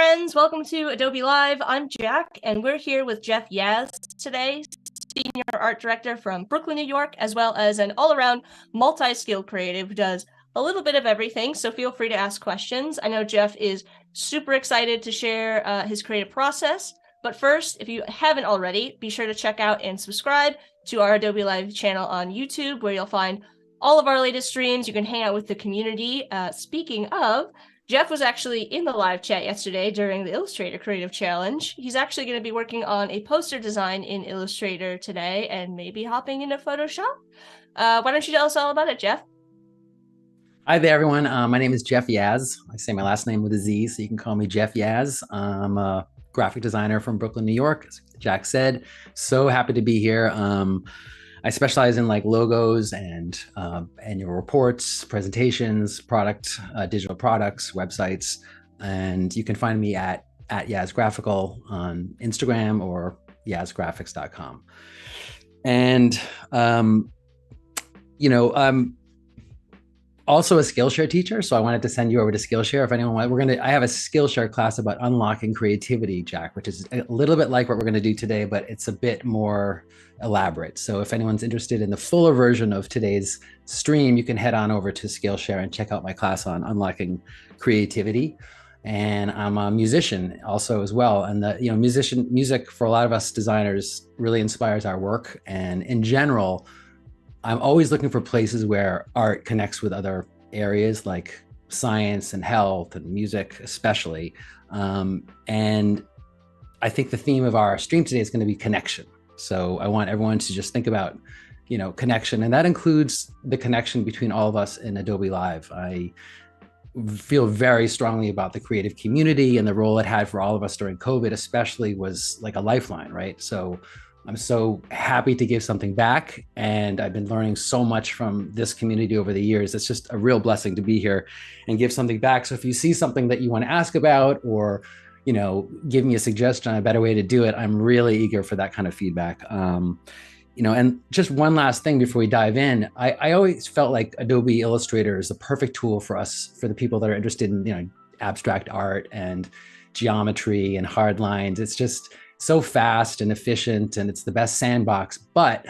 friends, welcome to Adobe Live. I'm Jack, and we're here with Jeff Yaz today, Senior Art Director from Brooklyn, New York, as well as an all-around multi-skilled creative who does a little bit of everything, so feel free to ask questions. I know Jeff is super excited to share his creative process, but first, if you haven't already, be sure to check out and subscribe to our Adobe Live channel on YouTube, where you'll find all of our latest streams. You can hang out with the community. Speaking of, Jeff was actually in the live chat yesterday during the Illustrator Creative Challenge. He's actually going to be working on a poster design in Illustrator today and maybe hopping into Photoshop. Why don't you tell us all about it, Jeff? Hi there, everyone. My name is Jeff Yaz. I say my last name with a Z, so you can call me Jeff Yaz. I'm a graphic designer from Brooklyn, New York, as Jack said. So happy to be here. I specialize in like logos and annual reports, presentations, digital products, websites, and you can find me at Yaz Graphical on Instagram or yazgraphics.com. And I'm also a Skillshare teacher, so I wanted to send you over to Skillshare. If anyone wants, I have a Skillshare class about unlocking creativity, Jack, which is a little bit like what we're going to do today, but it's a bit more elaborate. So if anyone's interested in the fuller version of today's stream, you can head on over to Skillshare and check out my class on unlocking creativity. And I'm a musician also as well. And music for a lot of us designers really inspires our work. And in general, I'm always looking for places where art connects with other areas like science and health and music, especially. And I think the theme of our stream today is going to be connection. So I want everyone to just think about, connection. And that includes the connection between all of us in Adobe Live. I feel very strongly about the creative community, and the role it had for all of us during COVID, especially, was like a lifeline, right? So I'm so happy to give something back, and I've been learning so much from this community over the years. It's just a real blessing to be here and give something back. So if you see something that you want to ask about, or give me a suggestion on a better way to do it, I'm really eager for that kind of feedback. And just one last thing before we dive in, I always felt like Adobe Illustrator is a perfect tool for us, for the people that are interested in abstract art and geometry and hard lines. It's just so fast and efficient, and it's the best sandbox. But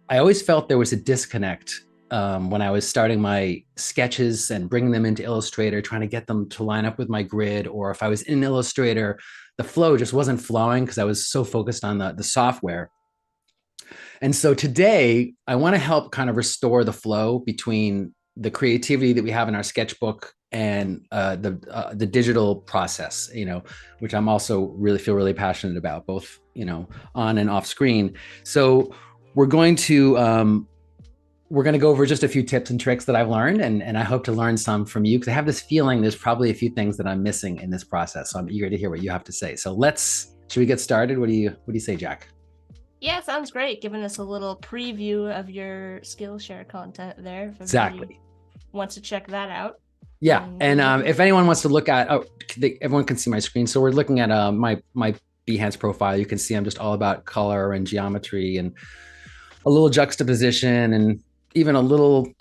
I always felt there was a disconnect when I was starting my sketches and bringing them into Illustrator, trying to get them to line up with my grid, or if I was in Illustrator, the flow just wasn't flowing because I was so focused on the software. And so today, I want to help kind of restore the flow between the creativity that we have in our sketchbook and the digital process, which I'm also feel really passionate about, both, on and off screen. So we're going to go over just a few tips and tricks that I've learned, and I hope to learn some from you, because I have this feeling there's probably a few things that I'm missing in this process. So I'm eager to hear what you have to say. So should we get started? What do you say, Jack? Yeah, sounds great. Giving us a little preview of your Skillshare content there. Exactly. Wants to check that out. Yeah, and if anyone wants to look at, everyone can see my screen. So we're looking at my Behance profile. You can see I'm just all about color and geometry and a little juxtaposition, and even a little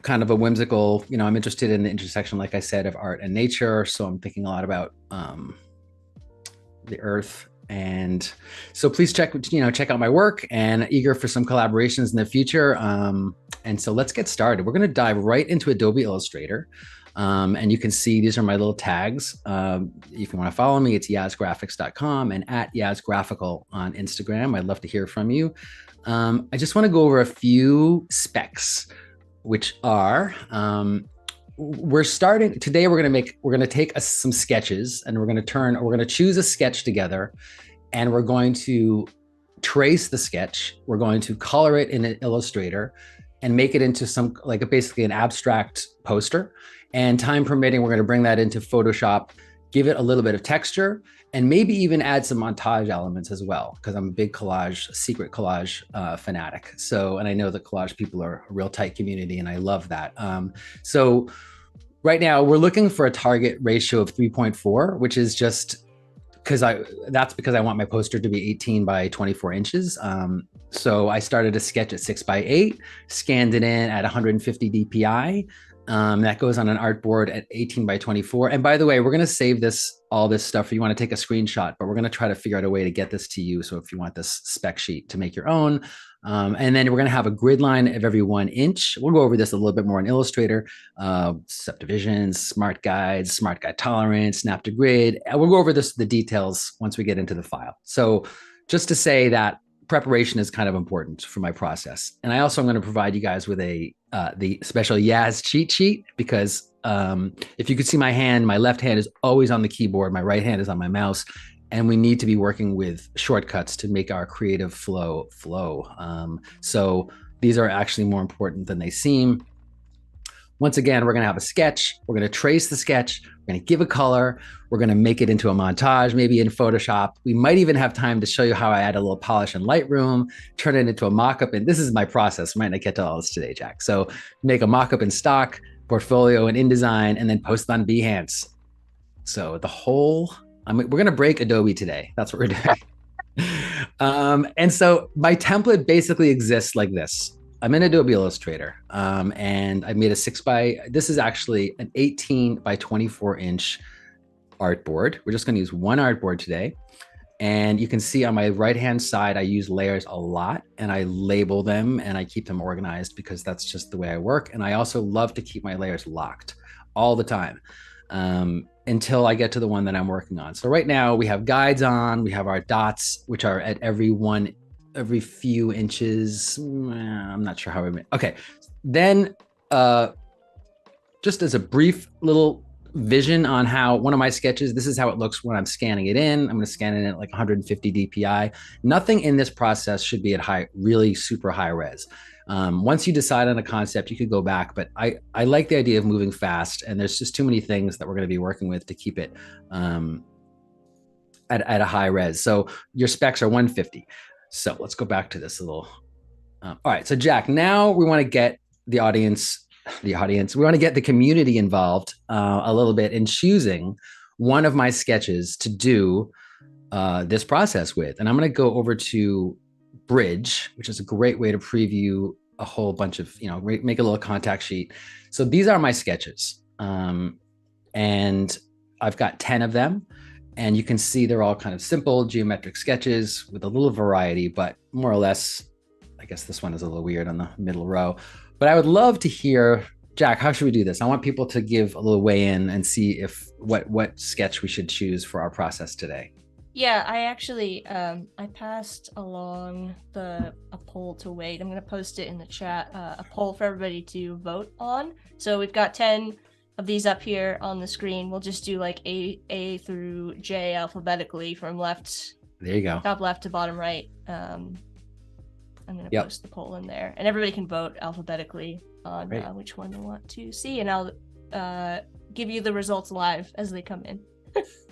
kind of a whimsical, I'm interested in the intersection, like I said, of art and nature. So I'm thinking a lot about the earth. And so please check out my work, and eager for some collaborations in the future. And so let's get started. We're going to dive right into Adobe Illustrator. And you can see these are my little tags. If you want to follow me, it's yazgraphics.com and at yazgraphical on Instagram. I'd love to hear from you. I just want to go over a few specs, which are, we're starting today. We're going to take some sketches, and we're going to choose a sketch together, and we're going to trace the sketch. We're going to color it in an Illustrator and make it into basically an abstract poster. And time permitting, we're going to bring that into Photoshop, give it a little bit of texture, and maybe even add some montage elements as well, because I'm a big secret collage fanatic. So, and I know that collage people are a real tight community, and I love that. So right now we're looking for a target ratio of 3.4, which is just because I want my poster to be 18 by 24 inches. So I started a sketch at 6 by 8, scanned it in at 150 DPI, That goes on an artboard at 18 by 24. And by the way, we're going to save all this stuff. You want to take a screenshot, but we're going to try to figure out a way to get this to you. So if you want this spec sheet to make your own, and then we're going to have a grid line of every 1 inch. We'll go over this a little bit more in Illustrator, subdivisions, smart guides, smart guide tolerance, snap to grid. We'll go over the details once we get into the file. So just to say that preparation is kind of important for my process. And I also am going to provide you guys with the special Yaz cheat sheet, because if you could see my hand, my left hand is always on the keyboard. My right hand is on my mouse. And we need to be working with shortcuts to make our creative flow. So these are actually more important than they seem. Once again, we're going to have a sketch. We're going to trace the sketch. We're going to give a color. We're going to make it into a montage, maybe in Photoshop. We might even have time to show you how I add a little polish in Lightroom, turn it into a mockup. And this is my process. I might not get to all this today, Jack. So make a mockup in stock, portfolio and InDesign, and then post it on Behance. So the whole, we're going to break Adobe today. That's what we're doing. And so my template basically exists like this. I'm in Adobe Illustrator, and I made this is actually an 18 by 24 inch artboard. We're just going to use one artboard today. And you can see on my right-hand side, I use layers a lot, and I label them and I keep them organized because that's just the way I work. And I also love to keep my layers locked all the time until I get to the one that I'm working on. So right now we have guides on, we have our dots, which are at every few inches. I'm not sure how I made. Okay. Then just as a brief little vision on how one of my sketches, this is how it looks when I'm scanning it in. I'm going to scan it at like 150 DPI. Nothing in this process should be at really super high res. Once you decide on a concept, you could go back, but I like the idea of moving fast, and there's just too many things that we're going to be working with to keep it at a high res. So your specs are 150. So let's go back to this little. All right. So Jack, now we want to get the audience, we want to get the community involved a little bit in choosing one of my sketches to do this process with. And I'm going to go over to Bridge, which is a great way to preview a whole bunch of, make a little contact sheet. So these are my sketches. And I've got 10 of them. And you can see they're all kind of simple geometric sketches with a little variety, but more or less, I guess this one is a little weird on the middle row. But I would love to hear, Jack, how should we do this? I want people to give a little weigh in and see if what sketch we should choose for our process today. Yeah, I actually, I passed along a poll to wait. I'm going to post it in the chat, a poll for everybody to vote on. So we've got 10 of these up here on the screen. We'll just do like A through J alphabetically from left. There you go. Top left to bottom right. I'm going to post the poll in there, and everybody can vote alphabetically on which one they want to see, and I'll give you the results live as they come in.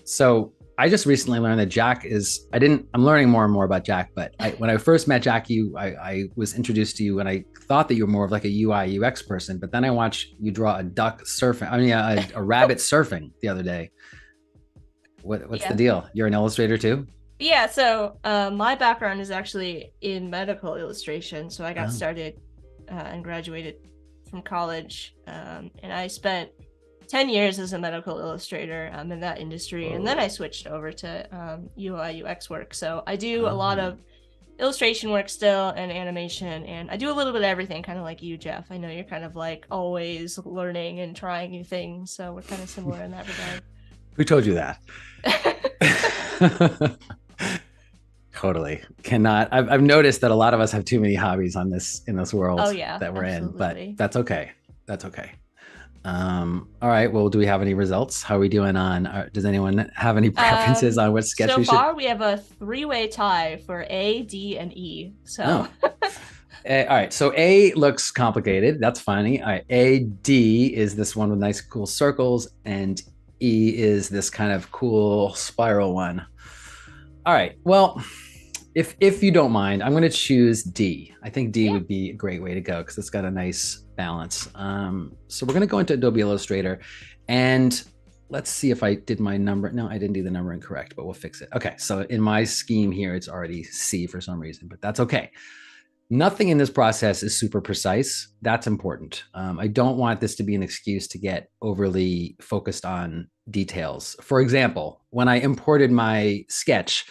So I just recently learned that Jack I'm learning more and more about Jack, but when I first met Jack, I was introduced to you and I thought that you were more of like a UI UX person, but then I watched you draw a duck surfing, a rabbit surfing the other day. What's the deal? You're an illustrator too? Yeah, so my background is actually in medical illustration. So I got started and graduated from college, and I spent 10 years as a medical illustrator in that industry. And then I switched over to UI UX work. So I do a lot of illustration work still and animation, and I do a little bit of everything, kind of like you, Jeff. I know you're kind of like always learning and trying new things, so we're kind of similar in that regard. Who told you that? Totally. I've noticed that a lot of us have too many hobbies in this world that we're absolutely. in, but that's okay. All right. Well, do we have any results? How are we doing on? Does anyone have any preferences on what sketch we should? So far, we have a 3-way tie for A, D, and E. So. All right. So A looks complicated. That's funny. All right. A, D is this one with nice, cool circles, and E is this kind of cool spiral one. All right. Well, if you don't mind, I'm going to choose D. I think D would be a great way to go because it's got a nice balance. So we're going to go into Adobe Illustrator, and let's see if I did my number. No, I didn't do the number incorrect, but we'll fix it. Okay. So in my scheme here, it's already C for some reason, but that's okay. Nothing in this process is super precise. That's important. I don't want this to be an excuse to get overly focused on details. For example, when I imported my sketch,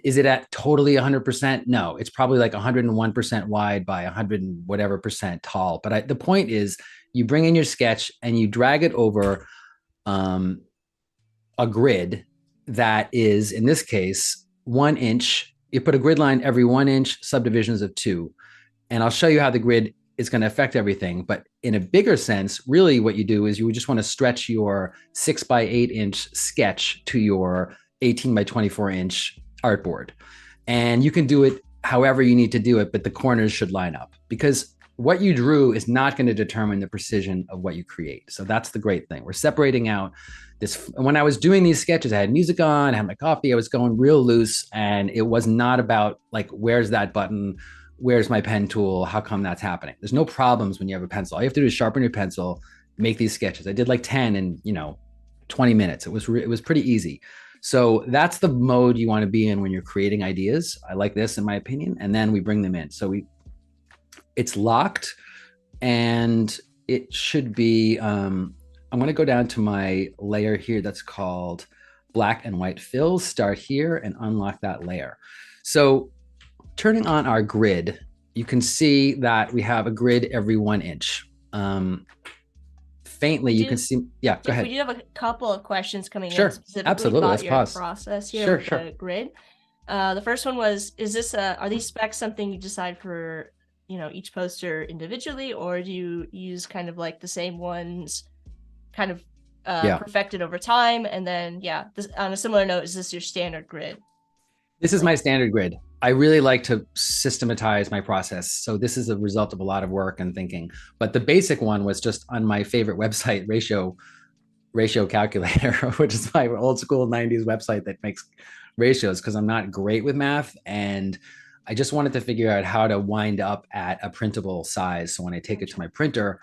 is it at totally 100%? No, it's probably like 101% wide by 100 and whatever percent tall. But the point is, you bring in your sketch and you drag it over a grid that is, in this case, 1 inch. You put a grid line every 1 inch, subdivisions of 2. And I'll show you how the grid is going to affect everything. But in a bigger sense, really what you do is you just want to stretch your 6 by 8 inch sketch to your 18 by 24 inch artboard. And you can do it however you need to do it, but the corners should line up, because what you drew is not going to determine the precision of what you create. So that's the great thing. We're separating out this. When I was doing these sketches, I had music on, I had my coffee, I was going real loose, and it was not about like, where's that button? Where's my pen tool? How come that's happening? There's no problems when you have a pencil. All you have to do is sharpen your pencil, make these sketches. I did like 10 in, 20 minutes. It was pretty easy. So that's the mode you want to be in when you're creating ideas. I like this, in my opinion. And then we bring them in. So it's locked, and it should be, I'm going to go down to my layer here that's called black and white fills. Start here and unlock that layer. So turning on our grid, you can see that we have a grid every 1 inch. Faintly, you can see, yeah, go ahead. We do have a couple of questions coming in specifically absolutely. about Let's your pause. process here with the grid. The first one was, are these specs something you decide for, each poster individually, or do you use kind of like the same ones kind of perfected over time? And then, on a similar note, is this your standard grid? This is my standard grid. I really like to systematize my process. So this is a result of a lot of work and thinking. But the basic one was just on my favorite website, ratio calculator, which is my old school 90s website that makes ratios, because I'm not great with math. And I just wanted to figure out how to wind up at a printable size. So when I take it to my printer,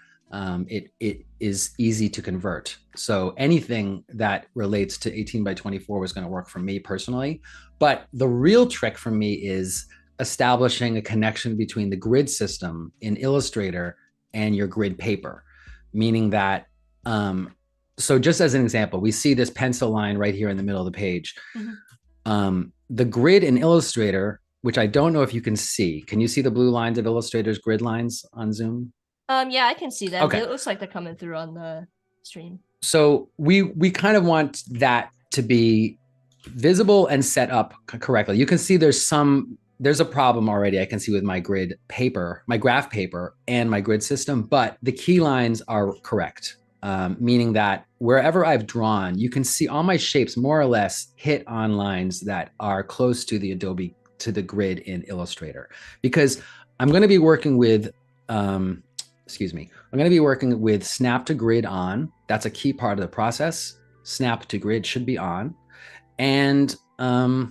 it is easy to convert. So anything that relates to 18 by 24 was going to work for me personally. But the real trick for me is establishing a connection between the grid system in Illustrator and your grid paper, meaning that, so just as an example, we see this pencil line right here in the middle of the page. Mm-hmm. The grid in Illustrator, which I don't know if you can see. Can you see the blue lines of Illustrator's grid lines on Zoom? Yeah, I can see that. Okay. It looks like they're coming through on the stream. So we kind of want that to be visible and set up correctly. You can see there's a problem already I can see with my grid paper, my graph paper, and my grid system, but the key lines are correct, meaning that wherever I've drawn, you can see all my shapes more or less hit on lines that are close to the grid in Illustrator, because I'm going to be working with, I'm going to be working with snap to grid on. That's a key part of the process. Snap to grid should be on. And I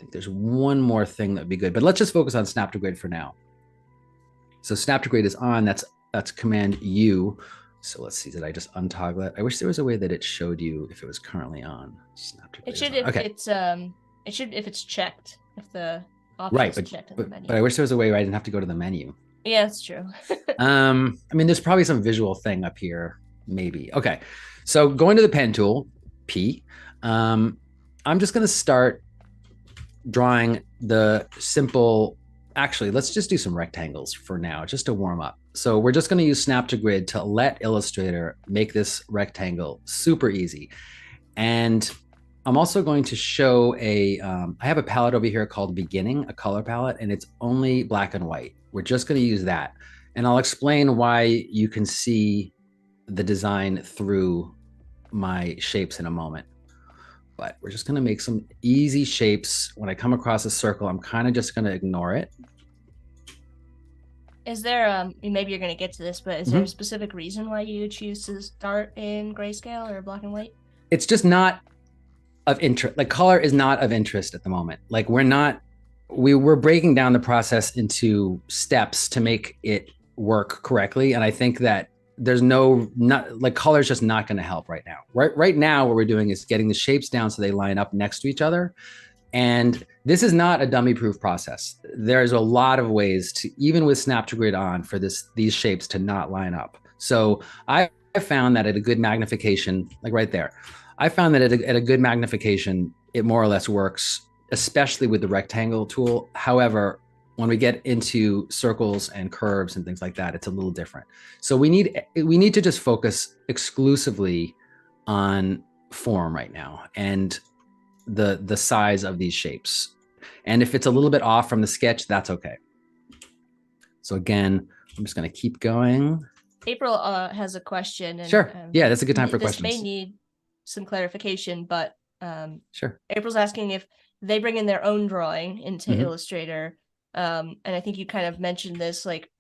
think there's one more thing that would be good, but let's just focus on snap to grid for now. So snap to grid is on. That's Command U. So let's see, did I just untoggle it? I wish there was a way that it showed you if it was currently on. Snap to grid. It should if it's checked. If the option is checked in the menu. But I wish there was a way where I didn't have to go to the menu. Yeah, that's true. I mean, there's probably some visual thing up here, maybe. Okay, so going to the pen tool, P. I'm just going to start drawing the simple. Actually, let's just do some rectangles for now, just to warm up. So we're just going to use snap to grid to let Illustrator make this rectangle super easy. And I'm also going to show I have a palette over here called Beginning, a color palette, and it's only black and white. We're just going to use that. And I'll explain why you can see the design through my shapes in a moment. But we're just going to make some easy shapes. When I come across a circle, I'm kind of just going to ignore it. Is there, maybe you're going to get to this, but is there a specific reason why you choose to start in grayscale or black and white? It's just not of interest. Like, color is not of interest at the moment. Like, we're breaking down the process into steps to make it work correctly. And I think that there's color is just not going to help right now. Right now, what we're doing is getting the shapes down so they line up next to each other. And This is not a dummy-proof process. There's a lot of ways to, even with Snap to Grid on, for these shapes to not line up. So I found that at a good magnification, like right there, I found that at a good magnification, it more or less works, especially with the rectangle tool. However, when we get into circles and curves and things like that, it's a little different. So we need to just focus exclusively on form right now and the size of these shapes. And if it's a little bit off from the sketch, that's okay. So again, I'm just going to keep going. April has a question. And, sure. Yeah, that's a good time for questions. This may need some clarification, but sure. April's asking if they bring in their own drawing into Illustrator. And I think you kind of mentioned this, like,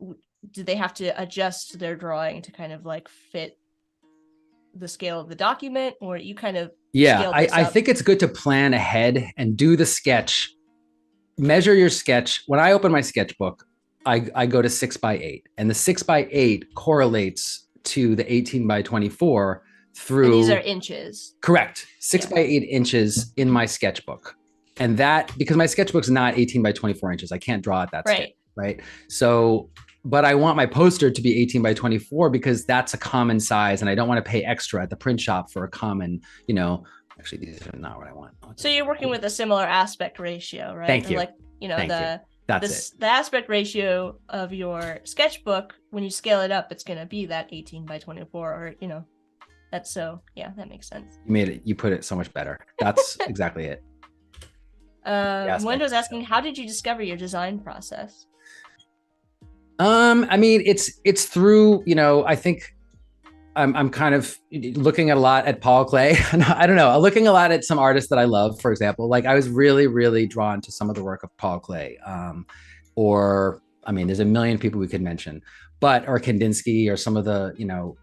do they have to adjust their drawing to kind of like fit the scale of the document, or you kind of I think it's good to plan ahead and do the sketch, measure your sketch. When I open my sketchbook, I go to 6x8, and the 6x8 correlates to the 18x24 through. And these are inches. Correct. 6x8 inches in my sketchbook. And that, because my sketchbook's not 18x24 inches, I can't draw at that scale, right? So, but I want my poster to be 18x24 because that's a common size, and I don't want to pay extra at the print shop for a common, you know, actually these are not what I want. So you're working with a similar aspect ratio, right? Thank you. Like, you know, the aspect ratio of your sketchbook, when you scale it up, it's going to be that 18x24, or, you know, that's so, yeah, that makes sense. You put it so much better. That's exactly it. Wendo's asking, how did you discover your design process? I mean, it's through, you know, I think I'm kind of looking a lot at Paul Klee. I don't know, looking a lot at some artists that I love, for example. Like I was really, really drawn to some of the work of Paul Klee. Or, I mean, there's a million people we could mention, or Kandinsky, or some of the, you know,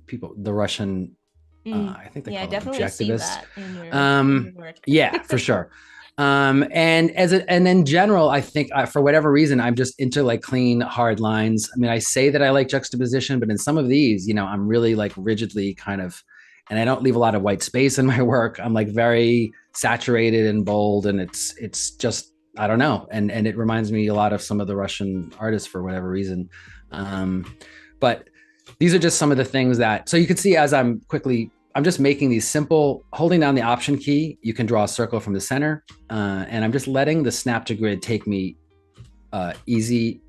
people, the Russian, I think they call them objectivists. See that in your work. Yeah, for sure. And in general, I think for whatever reason, I'm just into like clean, hard lines. I mean, I say that I like juxtaposition, but in some of these, you know, I'm really like rigidly kind of, and I don't leave a lot of white space in my work. I'm like very saturated and bold, and it's just, I don't know. And it reminds me a lot of some of the Russian artists for whatever reason. But these are just some of the things that, so you can see as I'm just making these simple, holding down the Option key, you can draw a circle from the center. And I'm just letting the Snap to Grid take me easy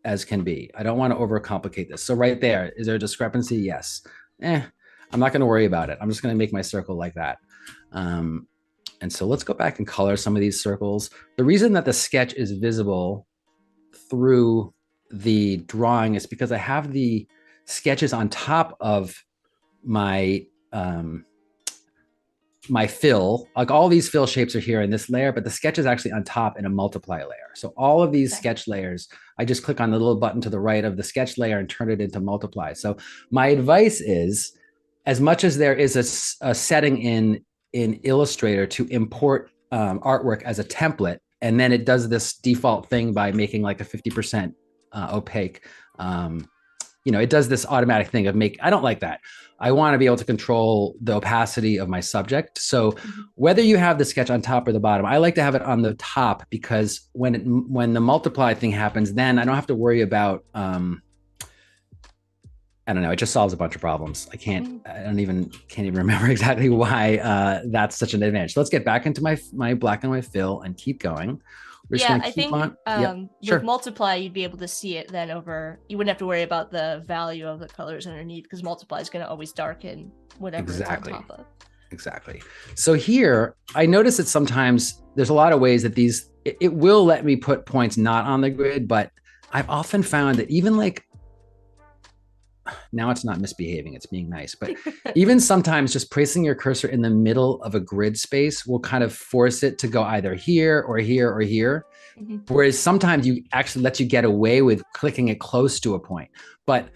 as can be. I don't want to overcomplicate this. So right there, is there a discrepancy? Yes. I'm not going to worry about it. I'm just going to make my circle like that. And so let's go back and color some of these circles. The reason that the sketch is visible through the drawing is because I have the sketches on top of my my fill. Like all these fill shapes are here in this layer, but the sketch is actually on top in a multiply layer. So all of these sketch layers, I just click on the little button to the right of the sketch layer and turn it into multiply. So my advice is, as much as there is a setting in Illustrator to import artwork as a template, and then it does this default thing by making like a 50% opaque, you know, it does this automatic thing of I don't like that. I want to be able to control the opacity of my subject. So whether you have the sketch on top or the bottom, I like to have it on the top, because when the multiply thing happens, then I don't have to worry about, I don't know, it just solves a bunch of problems. I can't even remember exactly why that's such an advantage. So let's get back into my black and white fill and keep going. I think with multiply, you'd be able to see it then over, you wouldn't have to worry about the value of the colors underneath, because multiply is going to always darken whatever it's on top of. Exactly. So here, I notice that sometimes there's a lot of ways that it will let me put points not on the grid, but I've often found that even like, now it's not misbehaving, it's being nice, but even sometimes just placing your cursor in the middle of a grid space will kind of force it to go either here or here or here. Whereas sometimes you actually lets you get away with clicking it close to a point, but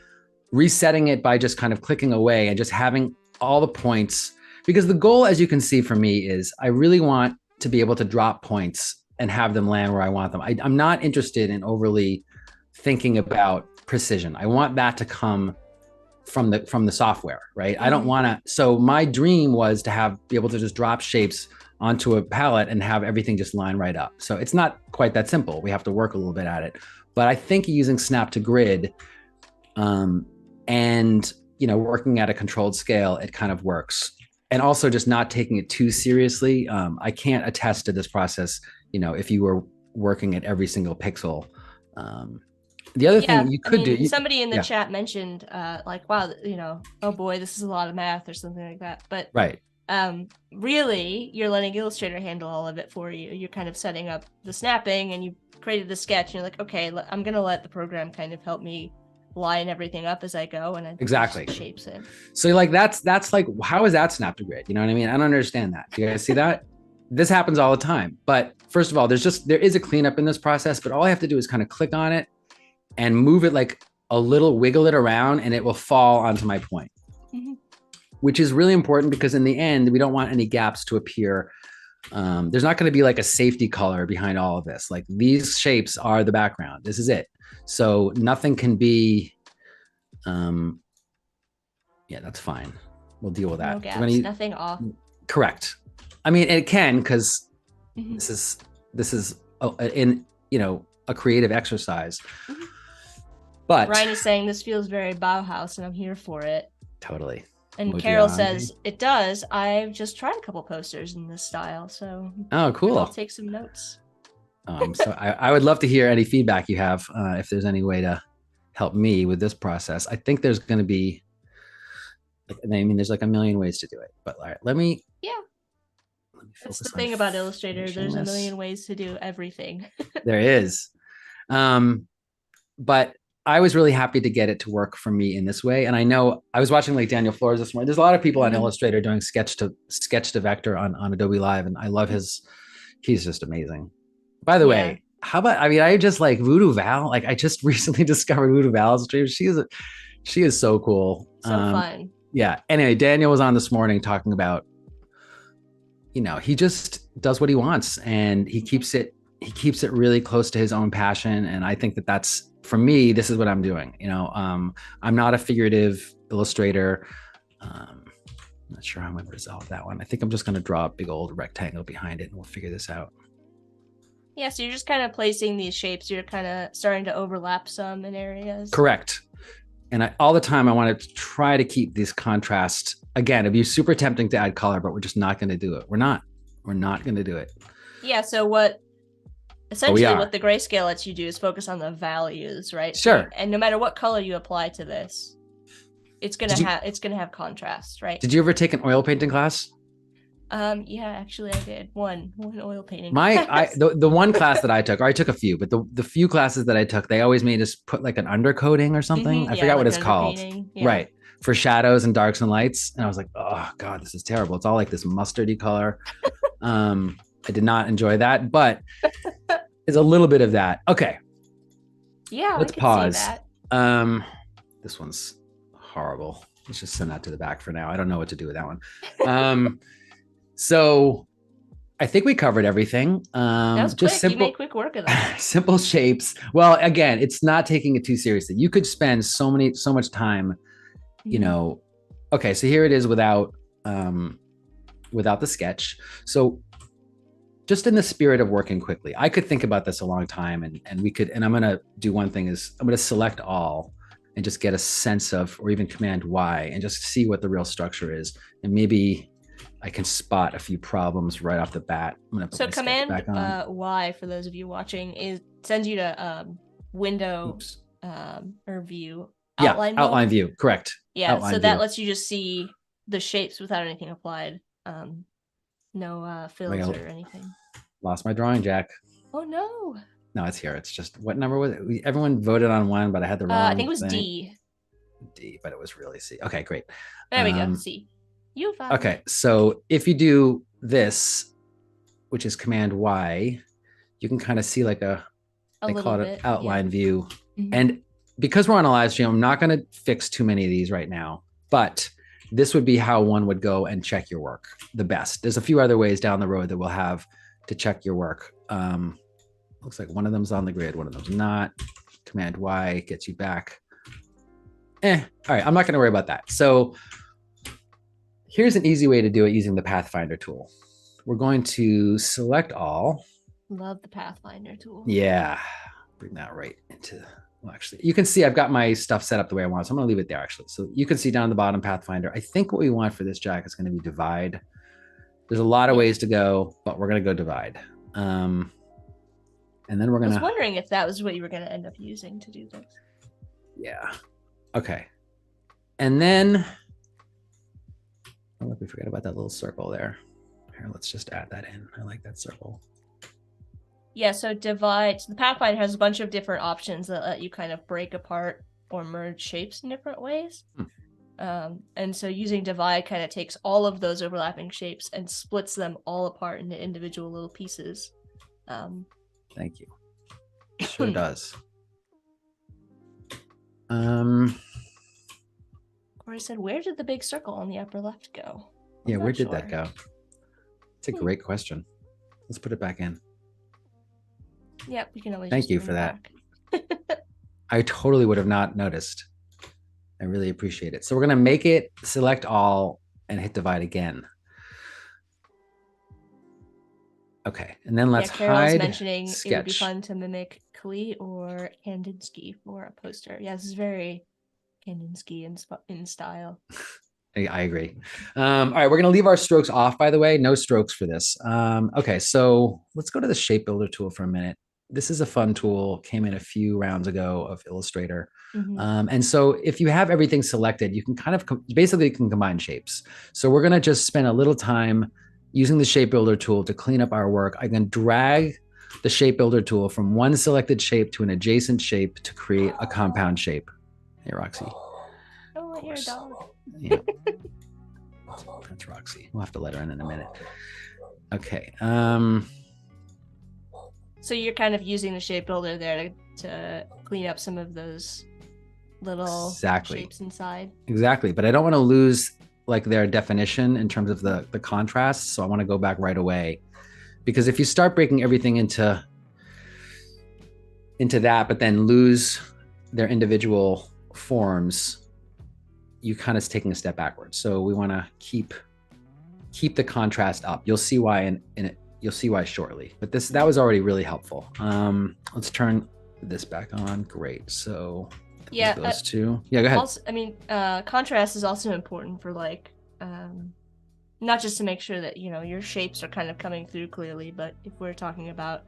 resetting it by just kind of clicking away and just having all the points, because the goal, as you can see for me, is I really want to be able to drop points and have them land where I want them. I'm not interested in overly thinking about precision. I want that to come from the software, right? I don't want to. So my dream was to be able to just drop shapes onto a palette and have everything just line right up. So it's not quite that simple. We have to work a little bit at it. But I think using snap to grid and working at a controlled scale, it kind of works. And also just not taking it too seriously. I can't attest to this process, if you were working at every single pixel. The other thing you could do. Somebody in the chat mentioned like, wow, oh boy, this is a lot of math or something like that. But right. Really, you're letting Illustrator handle all of it for you. You're kind of setting up the snapping and you created the sketch and you're like, okay, I'm going to let the program kind of help me line everything up as I go, and exactly shapes it. So like that's like, how is that snap to grid? You know what I mean? I don't understand that. Do you guys see that? This happens all the time. But first of all, there is a cleanup in this process, but all I have to do is kind of click on it and move it like a little, wiggle it around, and it will fall onto my point, which is really important because in the end, we don't want any gaps to appear. There's not going to be like a safety color behind all of this. Like these shapes are the background. This is it. So nothing can be, yeah, that's fine. We'll deal with that. No gaps, nothing off. Correct. I mean, it can, because this is in, a creative exercise. But Ryan is saying this feels very Bauhaus and I'm here for it. Totally. And Carol says, it does. I've just tried a couple posters in this style. So cool. I'll take some notes. So I would love to hear any feedback you have, if there's any way to help me with this process. I think there's going to be, there's like a million ways to do it. But all right, let me That's the thing about Illustrator. There's a million ways to do everything. There is. But I was really happy to get it to work for me in this way. And I know I was watching like Daniel Flores this morning. There's a lot of people on Illustrator doing sketch to vector on Adobe Live. And I love he's just amazing. By the way, how about, I just like Voodoo Val. Like I just recently discovered Voodoo Val's stream. She is so cool. So fun. Yeah. Anyway, Daniel was on this morning talking about, he just does what he wants and he keeps it really close to his own passion. And I think that's, for me, this is what I'm doing. I'm not a figurative illustrator. I'm not sure how I'm going to resolve that one. I think I'm just going to draw a big old rectangle behind it and we'll figure this out. Yeah, so you're just kind of placing these shapes. You're kind of starting to overlap some in areas. Correct. And all the time I want to try to keep these contrasts. Again, it'd be super tempting to add color, but we're just not going to do it. We're not going to do it. Yeah, so what the grayscale lets you do is focus on the values, right? Sure. And no matter what color you apply to this, it's gonna have contrast, right? Did you ever take an oil painting class? Yeah, actually I did one oil painting. The one class that I took, or I took a few, but the few classes that I took, they always made us put like an undercoating or something. I forgot what it's called. Yeah. Right. For shadows and darks and lights. And I was like, oh God, this is terrible. It's all like this mustardy color. I did not enjoy that, but it's a little bit of that. Okay. Yeah. Let's pause. This one's horrible. Let's just send that to the back for now. I don't know what to do with that one. So I think we covered everything. That was just quick. Simple, you made quick work of that. Simple shapes. Well, again, it's not taking it too seriously. You could spend so much time, Okay, so here it is without the sketch. So just in the spirit of working quickly, I could think about this a long time and I'm going to do one thing is I'm going to select all and just get a sense of, or even Command Y and just see what the real structure is. And maybe I can spot a few problems right off the bat. I'm gonna put my Command back on. Y, for those of you watching, sends you to window or view. Outline view, correct. Yeah, outline so that lets you just see the shapes without anything applied. No fills or anything. Lost my drawing, Jack. Oh no. No, it's here. It's just, what number was it? Everyone voted on one, but I had the wrong I think it was thing. D, but it was really C. Okay, great. There we go, C. You found okay, so if you do this, which is Command Y, you can kind of see like they call it an outline view. And because we're on a live stream, I'm not going to fix too many of these right now, but this would be how one would go and check your work the best. There's a few other ways down the road that we'll have to check your work. Looks like one of them's on the grid, one of them's not. Command Y gets you back. All right, I'm not going to worry about that. So here's an easy way to do it using the Pathfinder tool. we're going to select all. Love the Pathfinder tool. Yeah, bring that right into, well, actually, you can see I've got my stuff set up the way I want. So I'm going to leave it there, actually. So you can see down the bottom Pathfinder. I think what we want for this, Jack, is going to be divide. There's a lot of ways to go, but we're going to go divide. And then we're going to... I was wondering if that was what you were going to end up using to do this. Yeah. Okay. And then... Oh, we forgot about that little circle there. Here, let's just add that in. I like that circle. Yeah, so divide. So the Pathfinder has a bunch of different options that let you kind of break apart or merge shapes in different ways. And so using divide kind of takes all of those overlapping shapes and splits them all apart into individual little pieces. Thank you. Sure does. Corey said, where did the big circle on the upper left go? Yeah, where did that go? It's a great question. Let's put it back in. Yep, we can always. Thank you for that. I totally would have not noticed. I really appreciate it. So we're going to make it select all and hit divide again. Okay, and then let's hide mentioning sketch. It would be fun to mimic Klee or Kandinsky for a poster. Yeah, this is very Kandinsky in style. I agree. All right, we're going to leave our strokes off, by the way. No strokes for this. Okay, so let's go to the shape builder tool for a minute. This is a fun tool, came in a few rounds ago of Illustrator. And so if you have everything selected, you can kind of basically can combine shapes. So we're going to just spend a little time using the shape builder tool to clean up our work. I can drag the shape builder tool from one selected shape to an adjacent shape to create a compound shape. Hey, Roxy. Oh, I hear a dog. Yeah. That's Roxy. We'll have to let her in a minute. Okay. So you're kind of using the shape builder there to clean up some of those little shapes inside. Exactly. But I don't want to lose like their definition in terms of the contrast. So I want to go back right away, because if you start breaking everything into that, but then lose their individual forms, you kind of taking a step backwards. So we want to keep the contrast up. You'll see why you'll see why shortly, but that was already really helpful. Let's turn this back on. Great. So yeah, those two. Yeah, go ahead. Also, I mean, contrast is also important for like, not just to make sure that, you know, your shapes are kind of coming through clearly, but if we're talking about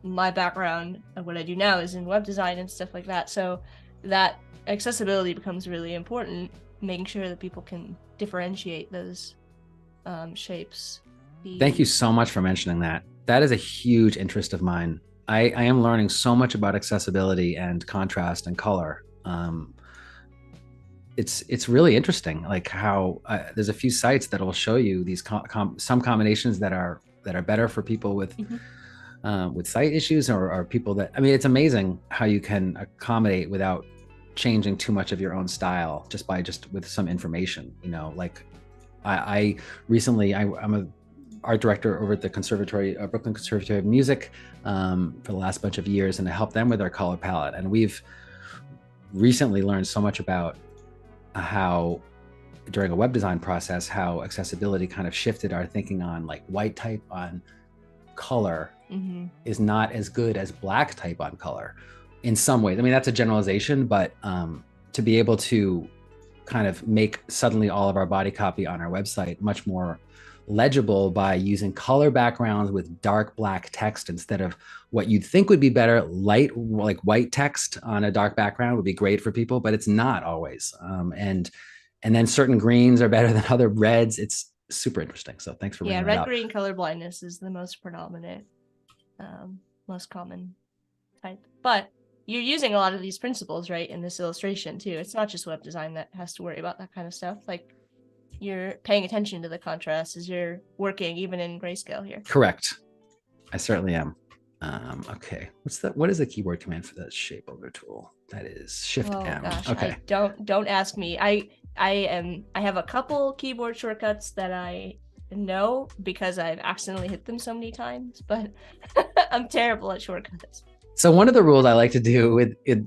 my background, what I do now is in web design and stuff like that. So that accessibility becomes really important, making sure that people can differentiate those shapes. Thank you so much for mentioning that. That is a huge interest of mine. I am learning so much about accessibility and contrast and color. It's really interesting, like how there's a few sites that will show you these some combinations that are better for people with sight issues or people that, I mean, it's amazing how you can accommodate without changing too much of your own style just with some information, you know. Like I recently, I'm a art director over at the Brooklyn Conservatory of Music for the last bunch of years, and I help them with their color palette. And we've recently learned so much about how during a web design process, how accessibility kind of shifted our thinking on like white type on color is not as good as black type on color in some ways. I mean, that's a generalization, but to be able to kind of make suddenly all of our body copy on our website much more legible by using color backgrounds with dark black text instead of what you'd think would be better, light, like white text on a dark background would be great for people, but it's not always. And then certain greens are better than other reds. It's super interesting. So thanks for bringing that up. Red-green color blindness is the most predominant, most common type. But you're using a lot of these principles, right, in this illustration too. It's not just web design that has to worry about that kind of stuff. Like, you're paying attention to the contrast as you're working, even in grayscale here. Correct. I certainly am. Okay. What is the keyboard command for the shape builder tool? That is Shift M. Gosh, okay. Don't ask me. I have a couple keyboard shortcuts that I know because I've accidentally hit them so many times, but I'm terrible at shortcuts. So one of the rules I like to do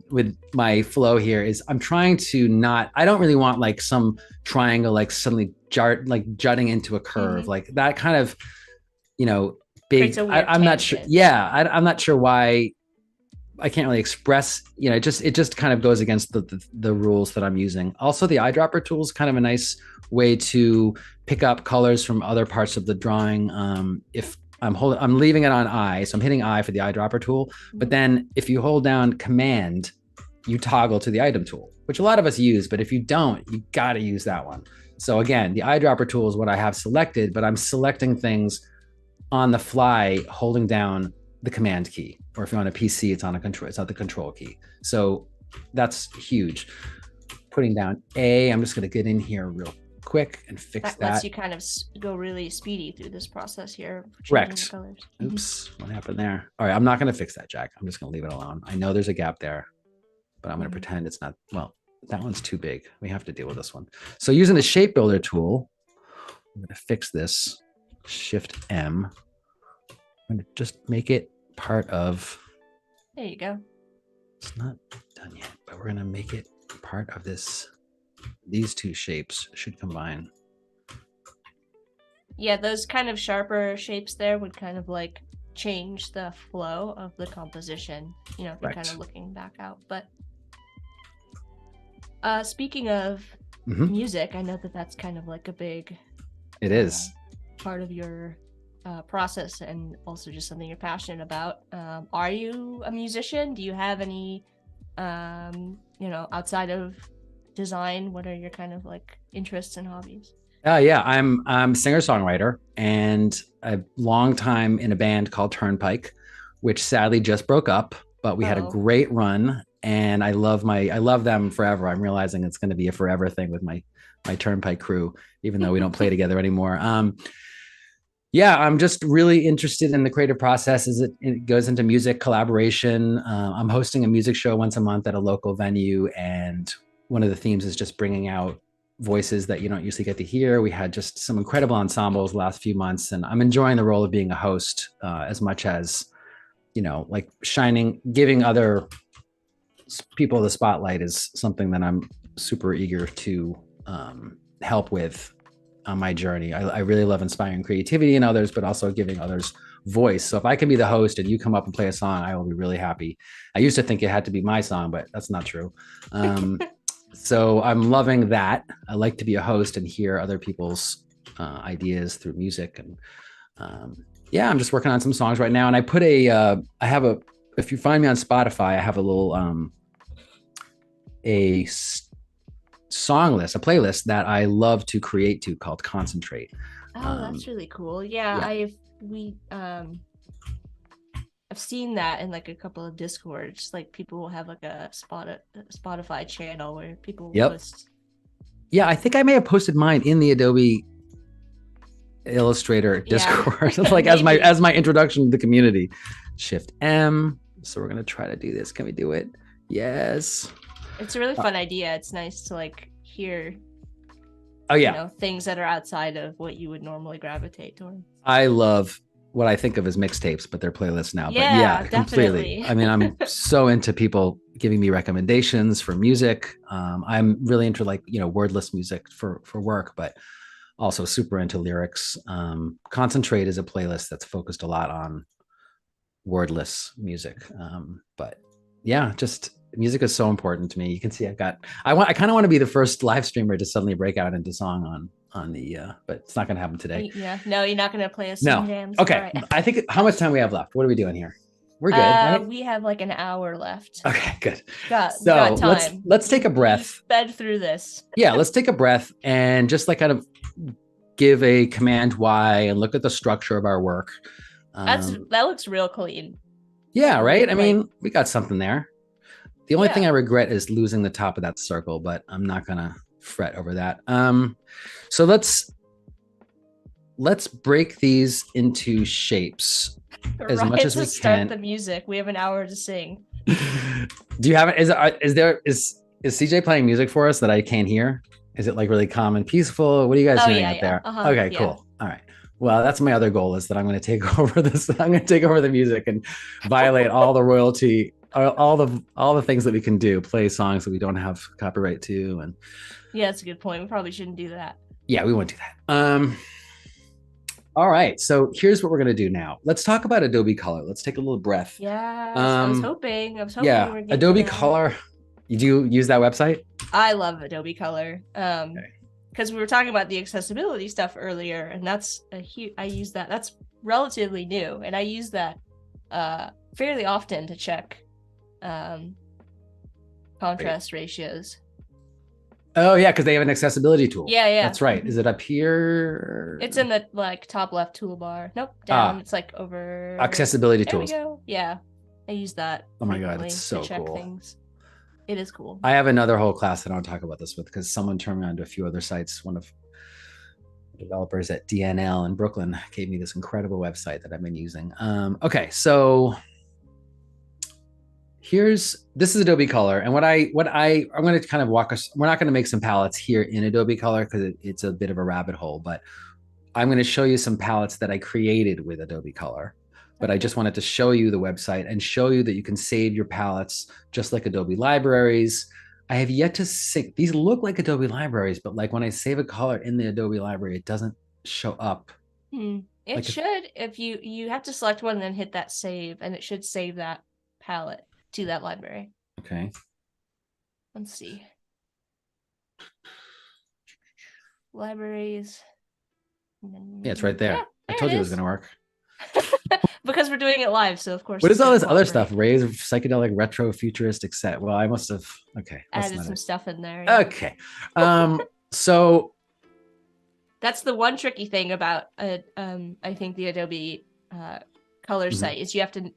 with my flow here is I'm trying to not, I don't really want like some triangle like suddenly jutting into a curve, like that kind of, you know, big. I'm not sure. Yeah, I'm not sure why I can't really express. You know, it just kind of goes against the rules that I'm using. Also, the eyedropper tool is kind of a nice way to pick up colors from other parts of the drawing. If I'm leaving it on I, so I'm hitting I for the eyedropper tool. But then if you hold down Command, you toggle to the item tool, which a lot of us use. But if you don't, you got to use that one. So again, the eyedropper tool is what I have selected, but I'm selecting things on the fly, holding down the Command key. Or if you're on a PC, it's on a control. It's not the Control key. So that's huge. Putting down A, I'm just going to get in here real quick and fix that. That lets you kind of go really speedy through this process here. Correct. Oops, what happened there? All right, I'm not going to fix that, Jack. I'm just going to leave it alone. I know there's a gap there, but I'm going to pretend it's not. Well, that one's too big. We have to deal with this one. So using the shape builder tool, I'm going to fix this. Shift M. I'm going to just make it part of. There you go. It's not done yet, but we're going to make it part of this. These two shapes should combine. Yeah, those kind of sharper shapes there would kind of like change the flow of the composition, you know, if you're kind of looking back out. But speaking of music, I know that that's kind of like a big part of your process, and also just something you're passionate about. Are you a musician? Do you have any you know, outside of design, what are your kind of like interests and hobbies? Yeah, I'm singer-songwriter, and a long time in a band called Turnpike, which sadly just broke up, but we had a great run, and I love them forever. I'm realizing it's going to be a forever thing with my Turnpike crew, even though we don't play together anymore. Yeah, I'm just really interested in the creative process as it goes into music collaboration. I'm hosting a music show once a month at a local venue, and one of the themes is just bringing out voices that you don't usually get to hear. We had just some incredible ensembles the last few months, and I'm enjoying the role of being a host as much as, you know, like giving other people the spotlight is something that I'm super eager to help with on my journey. I really love inspiring creativity in others, but also giving others voice. So if I can be the host and you come up and play a song, I will be really happy. I used to think it had to be my song, but that's not true. So I'm loving that. I like to be a host and hear other people's ideas through music. And yeah, I'm just working on some songs right now. And I put if you find me on Spotify, I have a little, song list, a playlist that I love to create to called Concentrate. Oh, that's really cool. Yeah. I've seen that in like a couple of Discords. Like people will have like a Spotify channel where people post. Yeah, I think I may have posted mine in the Adobe Illustrator Discord, like as my introduction to the community. Shift M. So we're gonna try to do this. Can we do it? Yes. It's a really fun idea. It's nice to like hear. Oh yeah. You know, things that are outside of what you would normally gravitate toward. I love what I think of as mixtapes, but they're playlists now. Yeah, but yeah, definitely. Completely. I mean, I'm so into people giving me recommendations for music. I'm really into like, you know, wordless music for work, but also super into lyrics. Concentrate is a playlist that's focused a lot on wordless music. But yeah, just music is so important to me. You can see I kind of want to be the first live streamer to suddenly break out into song on the but it's not going to happen today. Yeah, no, you're not going to play us some jams. Okay. Right. I think how much time we have left? What are we doing here? We're good, right? We have like an hour left. Okay, good. Got time. Let's take a breath. Sped through this. Yeah, let's take a breath and just like kind of give a Command Y and look at the structure of our work. That looks real clean. Yeah, right? I mean, we got something there. The only thing I regret is losing the top of that circle, but I'm not gonna fret over that. So let's break these into shapes as much as we can. Start the music. We have an hour to sing. Do you have it? Is CJ playing music for us that I can't hear? Is it like really calm and peaceful? What are you guys doing out there? Uh-huh, okay, cool. All right. Well, that's my other goal is that I'm going to take over this. I'm going to take over the music and violate all the royalty, all the things that we can do, play songs that we don't have copyright to. And Yeah, that's a good point. We probably shouldn't do that. yeah, we won't do that. All right. So here's what we're going to do now. Let's talk about Adobe Color. Let's take a little breath. Yes, I was hoping we Yeah, were getting Adobe Color. You do use that website? I love Adobe Color. Because we were talking about the accessibility stuff earlier, and that's I use that. That's relatively new, and I use that fairly often to check contrast ratios. Oh yeah, because they have an accessibility tool. Yeah. That's right. Is it up here? It's in the top left toolbar. Nope, down. It's like over accessibility there tools. We go. Yeah, I use that. Oh my god, it's so cool. Things. It is cool. I have another whole class that I don't talk about this with because someone turned me on to a few other sites. One of the developers at DNL in Brooklyn gave me this incredible website that I've been using. Okay, so this is Adobe Color, and I'm going to kind of walk us. We're not going to make some palettes here in Adobe Color because it's a bit of a rabbit hole, but I'm going to show you some palettes that I created with Adobe Color. But I just wanted to show you the website and show you that you can save your palettes just like Adobe libraries. I have yet to sync. These look like Adobe libraries, but like when I save a color in the Adobe library, it doesn't show up. It should, if you have to select one and then hit that save, and it should save that palette to that library. Okay. Let's see. Libraries. Yeah, it's right there. Yeah, I told you it was going to work. Because we're doing it live, so of course. What is all this other stuff? Rays of psychedelic, retro, futuristic set. Well, I must have. Okay, added some stuff in there. Yeah. Okay, so that's the one tricky thing about I think the Adobe Color site is you have to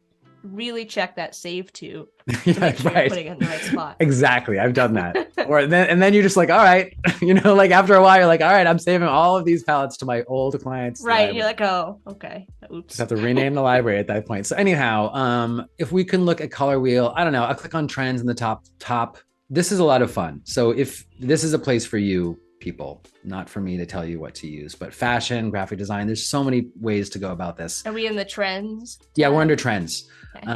really check that save to make sure you're putting it in the right spot. Exactly, I've done that. and then you're just like, all right, like after a while, you're like, all right, I'm saving all of these palettes to my old clients. Right, you're like, oh, okay, oops. Just have to rename the library at that point. So anyhow, if we can look at color wheel, I don't know, I'll click on trends in the top. This is a lot of fun. So if this is a place for you people, not for me to tell you what to use, but fashion, graphic design, there's so many ways to go about this. Are we in the trends? Yeah, we're under trends. Okay.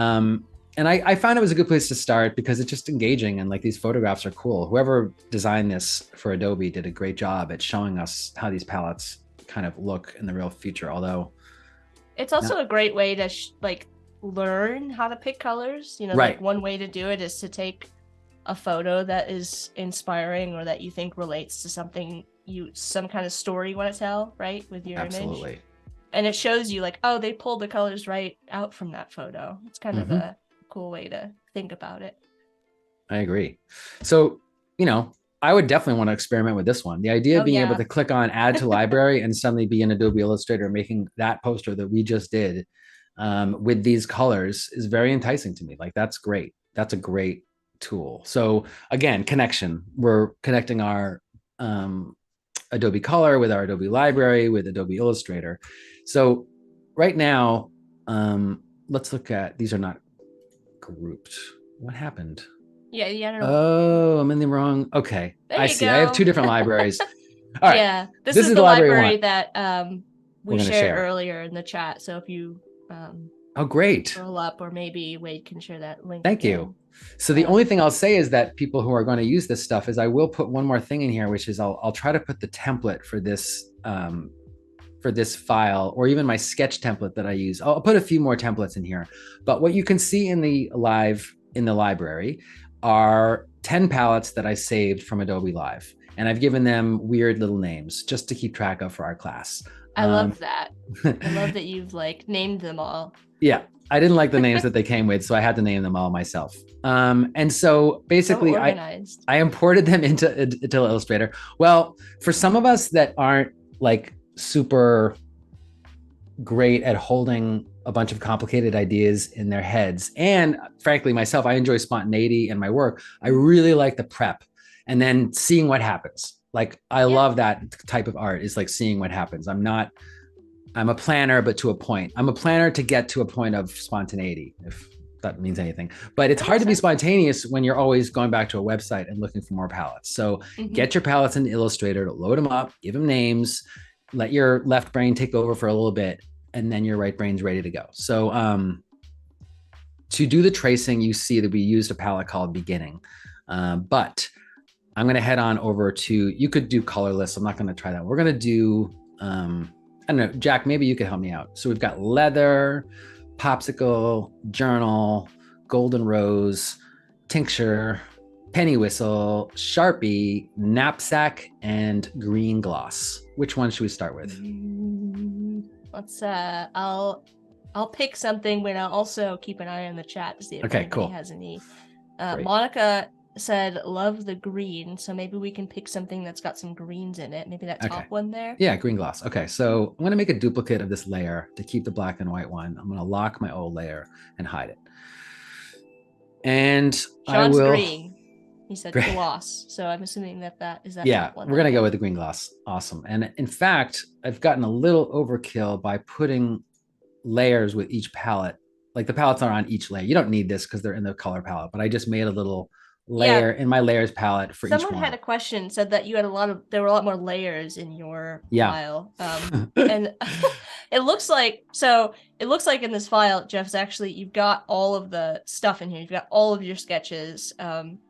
And I found it was a good place to start because it's just engaging and like these photographs are cool. Whoever designed this for Adobe did a great job at showing us how these palettes kind of look in the real future. Although it's also a great way to learn how to pick colors. Like one way to do it is to take a photo that is inspiring or that you think relates to something some kind of story you want to tell, right, with your image. And it shows you like, oh, they pulled the colors right out from that photo. It's kind of a cool way to think about it. I agree. So, I would definitely want to experiment with this one. The idea of being able to click on add to library and suddenly be in Adobe Illustrator making that poster that we just did with these colors is very enticing to me. Like, that's great. That's a great tool. So again, connection. We're connecting our Adobe Color with our Adobe Library with Adobe Illustrator. So right now, let's look at, these are not grouped. What happened? Yeah, I don't know. Oh, I'm in the wrong. Okay, I see. Go. I have two different libraries. All right. Yeah, this is the library that we shared earlier in the chat. So if you oh, great. Scroll up, or maybe Wade can share that link. Thank you. So the only thing I'll say is that people who are going to use this stuff is I will put one more thing in here, which is I'll try to put the template for this file, or even my sketch template that I use. I'll put a few more templates in here. But what you can see in the library are 10 palettes that I saved from Adobe Live. And I've given them weird little names just to keep track of for our class. I love that. I love that you've named them all. Yeah, I didn't like the names that they came with, so I had to name them all myself. And so basically I imported them into Illustrator. Well, for some of us that aren't super great at holding a bunch of complicated ideas in their heads, and frankly, myself, I enjoy spontaneity in my work. I really like the prep and then seeing what happens. I love that type of art, is seeing what happens. I'm a planner, but to a point. I'm a planner to get to a point of spontaneity, if that means anything. But it's hard to be spontaneous when you're always going back to a website and looking for more palettes. So get your palettes in Illustrator, load them up, give them names, let your left brain take over for a little bit, and then your right brain's ready to go. So to do the tracing, you see that we used a palette called Beginning, but I'm going to head on over to, you could do colorless. I'm not going to try that. We're going to do, I don't know, Jack, maybe you could help me out. So we've got leather, popsicle, journal, golden rose, tincture, penny whistle, Sharpie, knapsack, and green gloss. Which one should we start with? Let's I'll pick something, but I'll also keep an eye on the chat to see if anybody has any. Monica said love the green, so maybe we can pick something that's got some greens in it. Maybe that top one there. Yeah, green gloss. Okay, so I'm going to make a duplicate of this layer to keep the black and white one. I'm going to lock my old layer and hide it. And Sean's green. He said gloss, so I'm assuming that is that. Yeah, we're going to go with the green gloss. Awesome. And in fact, I've gotten a little overkill by putting layers with each palette. Like the palettes are on each layer. You don't need this because they're in the color palette, but I just made a little layer in my layers palette for each one. Someone had a question, said that you had there were a lot more layers in your file. And it looks like in this file, Jeff's actually, you've got all of the stuff in here. You've got all of your sketches.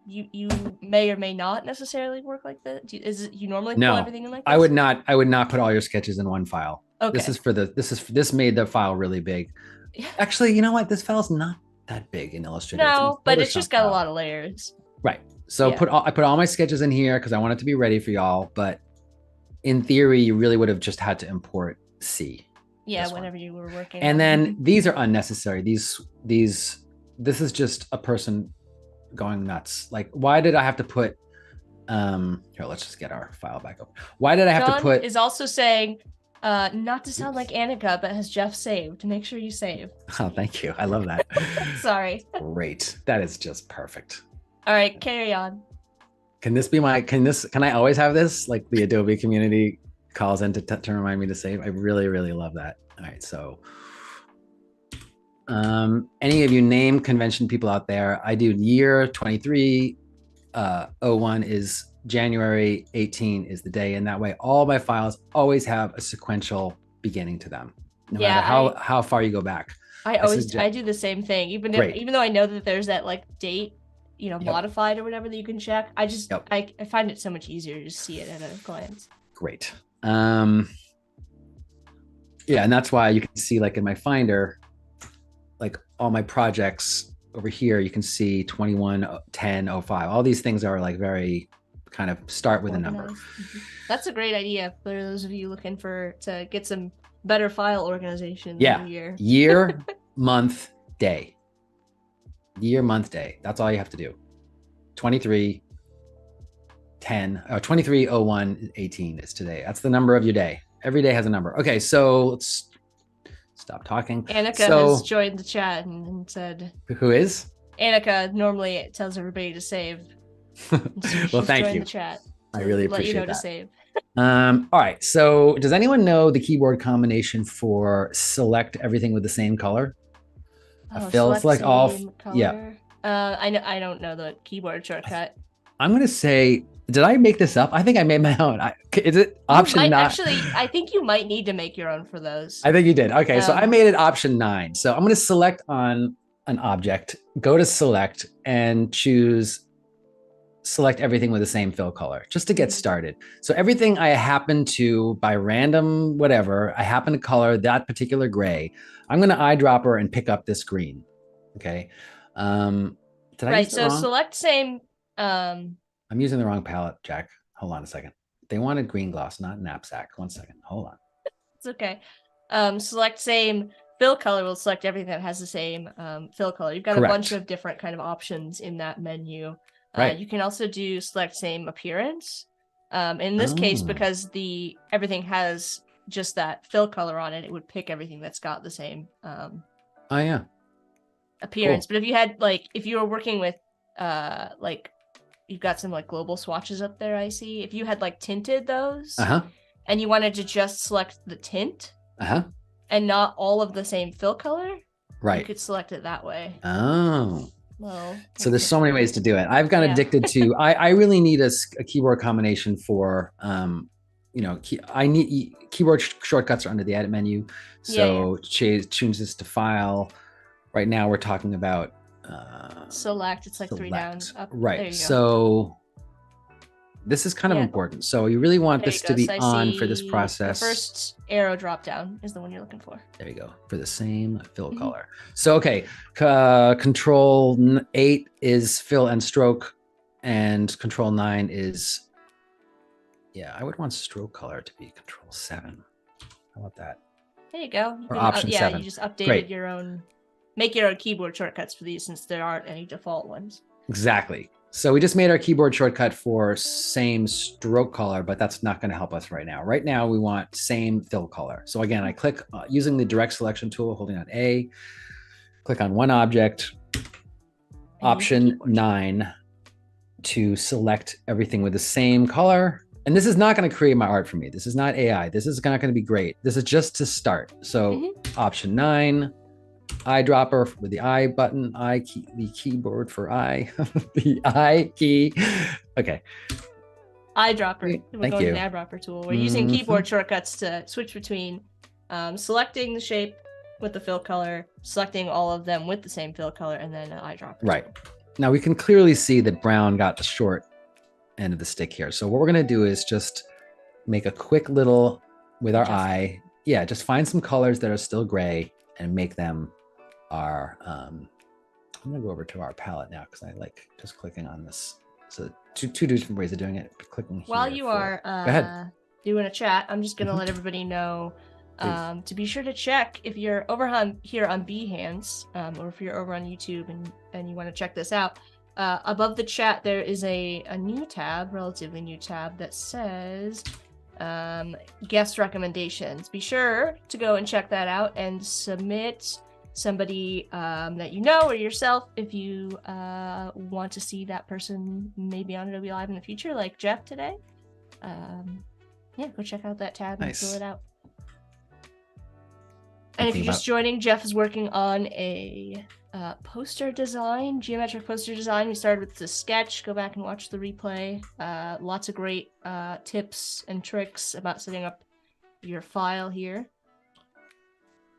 You may or may not necessarily work like that. You normally pull everything in like this? I would not put all your sketches in one file. Okay. This made the file really big. Actually, you know what? This file's not that big in Illustrator. No, but it's just got a lot of layers. Right. So I put all my sketches in here because I want it to be ready for y'all. But in theory, you really would have just had to import C. Yeah, whenever you were working. And then these are unnecessary. This is just a person going nuts. Like, why did I have to put here, let's just get our file back up. Why did I have to put is also saying not to sound like Annika, but has Jeff saved? To make sure you save. Oh, thank you. I love that. Sorry. Great. That is just perfect. All right, carry on. Can I always have this? Like the Adobe community calls in to remind me to save. I really, really love that. All right, so any of you name convention people out there, I do year 23, 01 is January, 18 is the day, and that way all my files always have a sequential beginning to them, no matter how far you go back. I do the same thing, even though I know that there's that like date, modified or whatever that you can check. I just I find it so much easier to just see it at a glance. Great. Yeah, and that's why you can see, like in my Finder, like all my projects over here, you can see 21, 10, 05. All these things are like very kind of start with organized. A number. Mm-hmm. That's a great idea for those of you looking to get some better file organization. Year, month, day. Year, month, day. That's all you have to do. 23, 10, 23, 01, 18 is today. That's the number of your day. Every day has a number. Okay, so let's stop talking. Annika has joined the chat and said... Who is? Annika normally tells everybody to save. Well, thank you. The chat I really appreciate that. To save. All right, so does anyone know the keyboard combination for select everything with the same color? Select all. Color. Yeah. I don't know the keyboard shortcut. I'm gonna say, did I make this up? I think I made my own. Is it option 9? Actually, I think you might need to make your own for those. I think you did. Okay, so I made it option 9. So I'm gonna select on an object, go to select, and choose select everything with the same fill color, just to get started. So everything I happen to, by random whatever, I happen to color that particular gray. I'm gonna eyedropper and pick up this green. Okay. Did I use it wrong? Select same. I'm using the wrong palette, Jack. Hold on a second. They wanted green gloss, not knapsack. 1 second. Hold on. It's okay. Select same fill color will select everything that has the same fill color. You've got a bunch of different kind of options in that menu. Right. You can also do select same appearance. In this case, because everything has just that fill color on it, it would pick everything that's got the same appearance. Cool. But if you had if you were working with you've got some global swatches up there, I see. If you had tinted those and you wanted to just select the tint and not all of the same fill color, you could select it that way. Oh. Well, so there's so many ways to do it. I've got addicted to, I really need a keyboard combination for I need keyboard shortcuts are under the edit menu. So change this to file. Right now we're talking about select. It's like select. 3 down. Up. Right. There you go. So this is kind of important. So you really want this to be on for this process. The first arrow drop down is the one you're looking for. There you go, for the same fill color. So, okay, Control 8 is fill and stroke, and Control 9 is, I would want stroke color to be Control 7. How about that? There you go. Or Option 7. You just updated your own, make your own keyboard shortcuts for these since there aren't any default ones. Exactly. So we just made our keyboard shortcut for same stroke color, but that's not going to help us right now. Right now, we want same fill color. So again, I click using the direct selection tool, holding on A, click on one object, Option 9 to select everything with the same color. And this is not going to create my art for me. This is not AI. This is not going to be great. This is just to start. So Option 9. Eyedropper with the I button, the keyboard for I, the I key. Okay. Eyedropper. Thank you. To the eyedropper tool. We're using keyboard shortcuts to switch between selecting the shape with the fill color, selecting all of them with the same fill color, and then an eyedropper. Right. Now we can clearly see that brown got the short end of the stick here. So what we're going to do is just make a quick little with our eye. Yeah, just find some colors that are still gray and make them our I'm gonna go over to our palette now because I like just clicking on this. So two different ways of doing it. Clicking here. While you are doing a chat, I'm just gonna let everybody know to be sure to check if you're over here on Behance, or if you're over on YouTube and you want to check this out. Above the chat there is a new tab, relatively new tab, that says guest recommendations. Be sure to go and check that out and submit somebody that you know or yourself if you want to see that person maybe on Adobe Live in the future, like Jeff today. Go check out that tab and fill it out. And if you're just joining, Jeff is working on a poster design, geometric poster design. We started with the sketch. Go back and watch the replay. Lots of great tips and tricks about setting up your file here.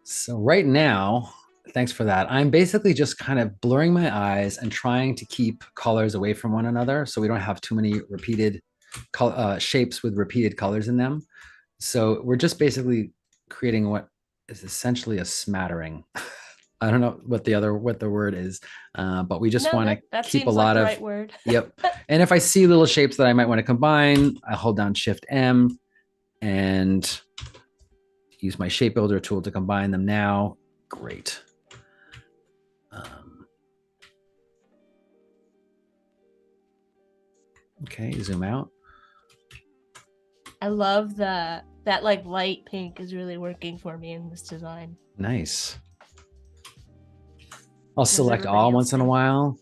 So right now, thanks for that. I'm basically just kind of blurring my eyes and trying to keep colors away from one another so we don't have too many repeated shapes with repeated colors in them. So we're just basically creating what is essentially a smattering. I don't know what the word is, but we just want to keep a lot of right word. Yep. And if I see little shapes that I might want to combine, I hold down Shift M and use my shape builder tool to combine them now. Great. Okay, zoom out. I love that like light pink is really working for me in this design. Nice. I'll select all once in a while.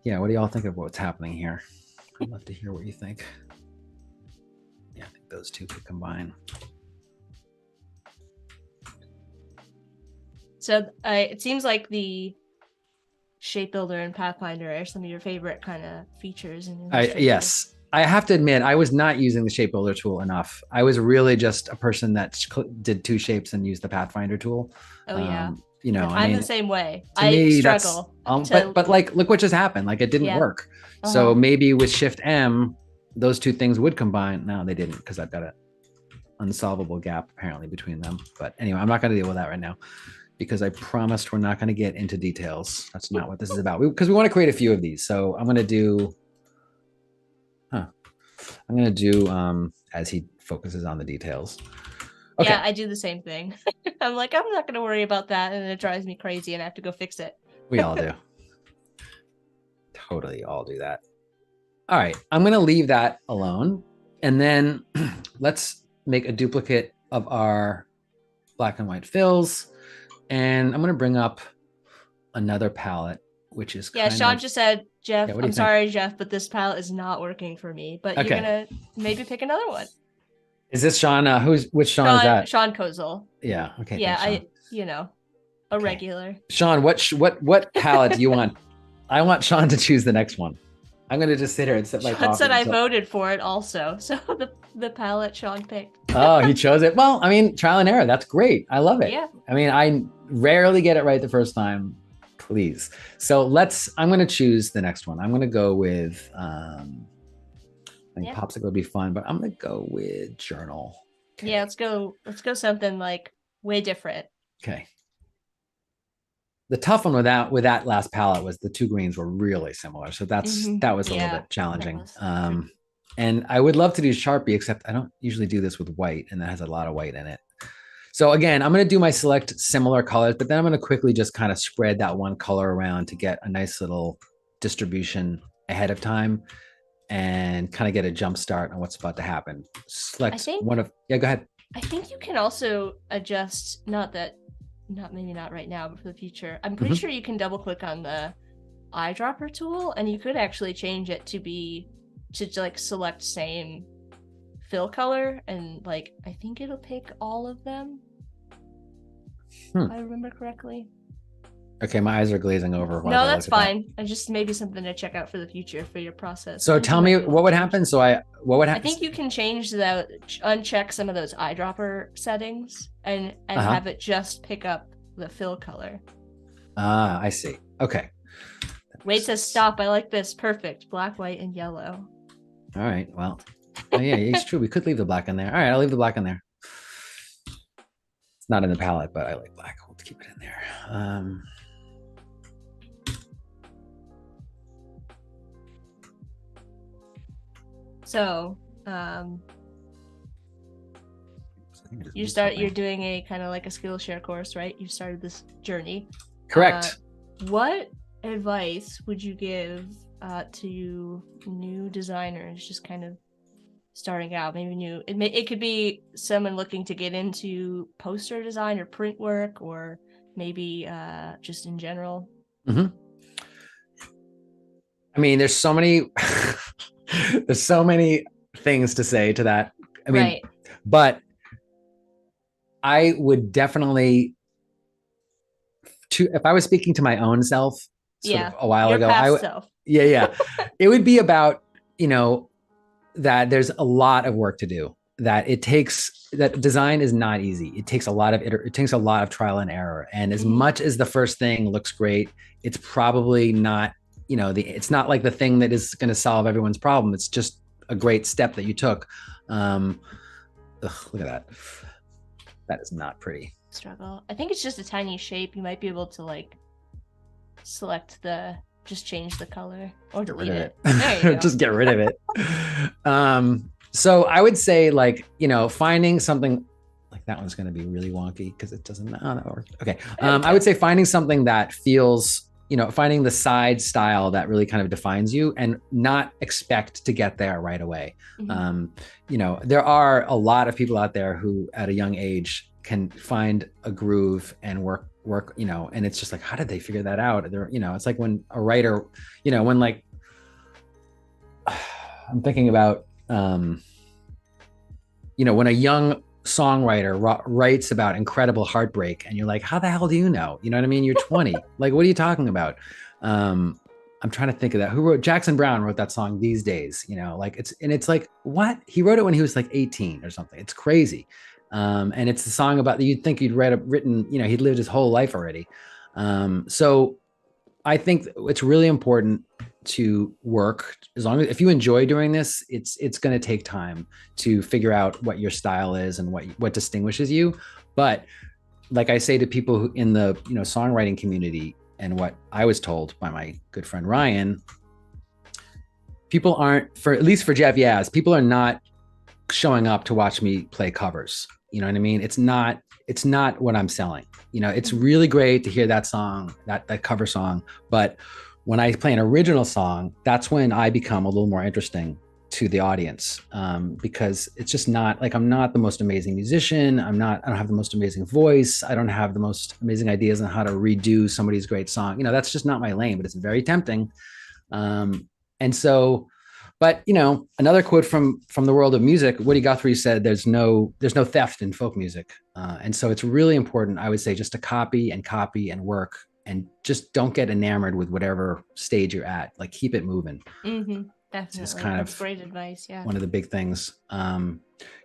Yeah, what do y'all think of what's happening here? I'd love to hear what you think. Yeah, I think those two could combine. So it seems like the shape builder and Pathfinder are some of your favorite kind of features in Illustrator. Yes. I have to admit, I was not using the shape builder tool enough. I was really just a person that did two shapes and used the Pathfinder tool. Oh, yeah. I'm the same way. I struggle. But like, look what just happened. Like it didn't work. So maybe with Shift M, those two things would combine. No, they didn't, because I've got an unsolvable gap apparently between them. But anyway, I'm not going to deal with that right now, because I promised we're not going to get into details. That's not what this is about. Because we want to create a few of these. So I'm going to do, as he focuses on the details. Okay. Yeah, I do the same thing. I'm like, I'm not going to worry about that. And it drives me crazy and I have to go fix it. We all do. Totally all do that. All right. I'm going to leave that alone. And then let's make a duplicate of our black and white fills. And I'm going to bring up another palette, which is Sean just said, Jeff, I'm sorry, Jeff, but this palette is not working for me. But you're going to maybe pick another one. Is this Sean? Which Sean is that? Sean Kozel. Yeah. Okay. Yeah, thanks, regular. Sean, what palette do you want? I want Sean to choose the next one. I'm going to just sit here and sip my coffee. Sean said I voted for it also. So the palette Sean picked. Oh, he chose it. Well, I mean, trial and error. That's great. I love it. Yeah. I mean, I rarely get it right the first time. Please. So I'm going to choose the next one. I'm going to go with, I think Yeah. popsicle would be fun, but I'm going to go with journal. Okay. Yeah, let's go something like way different. Okay. The tough one with that last palette was the two greens were really similar. So that was a little bit challenging. And I would love to do Sharpie, except I don't usually do this with white, and that has a lot of white in it. So again, I'm going to do my select similar colors, but then I'm going to quickly just kind of spread that one color around to get a nice little distribution ahead of time and kind of get a jump start on what's about to happen. Select one of, yeah, go ahead. I think you can also adjust, maybe not right now, but for the future. I'm pretty sure you can double click on the eyedropper tool and you could actually change it to like select same fill color, and like I think it'll pick all of them. If I remember correctly. Okay, my eyes are glazing over. No, that's fine. I just maybe something to check out for the future for your process. So tell me what would happen. So what would happen? I think you can uncheck some of those eyedropper settings and have it just pick up the fill color. Ah, I see. Okay. Wait says stop. I like this. Perfect. Black, white, and yellow. All right. Well, oh, yeah, it's true. We could leave the black in there. All right, I'll leave the black in there. It's not in the palette, but I like black. We'll keep it in there. So, you're doing a kind of like a Skillshare course, right? You started this journey. Correct. What advice would you give to new designers just kind of starting out? Maybe new, it could be someone looking to get into poster design or print work, or maybe just in general. I mean, there's so many there's so many things to say to that. I mean, right. But I would definitely, if I was speaking to my own self a while ago, it would be about, that there's a lot of work to do, that design is not easy. It takes a lot of trial and error. And as much as the first thing looks great, it's probably not, it's not like the thing that is going to solve everyone's problem. It's just a great step that you took. Look at that. That is not pretty. Struggle. I think it's just a tiny shape. You might be able to like select just change the color or delete it. There you go. Just get rid of it. So I would say finding something like that one's going to be really wonky because it doesn't, that works. Okay. I would say finding something that feels, finding the side style that really kind of defines you and not expect to get there right away. There are a lot of people out there who at a young age can find a groove and work, and it's just like, how did they figure that out? It's like when a writer, when like, I'm thinking about, when a young songwriter writes about incredible heartbreak and you're like, how the hell do you know? You know what I mean? You're 20. Like, what are you talking about? I'm trying to think of that. Jackson Browne wrote that song These Days, it's like, what? He wrote it when he was like 18 or something. It's crazy. And it's the song about, you'd think he'd written, he'd lived his whole life already. So I think it's really important to work, if you enjoy doing this, it's going to take time to figure out what your style is and what distinguishes you. But like I say to people who in the songwriting community, and what I was told by my good friend Ryan, people aren't, at least for Jeff Yaz, people are not showing up to watch me play covers. You know what I mean? It's not what I'm selling. It's really great to hear that song, that cover song, but when I play an original song, that's when I become a little more interesting to the audience, because it's just not like, I'm not the most amazing musician. I don't have the most amazing voice. I don't have the most amazing ideas on how to redo somebody's great song. That's just not my lane, but it's very tempting. And so, but another quote from the world of music, Woody Guthrie said, there's no theft in folk music. And so it's really important, I would say, just to copy and work, and just don't get enamored with whatever stage you're at. Like, keep it moving. Definitely. It's kind That's of great advice. Yeah. one of the big things.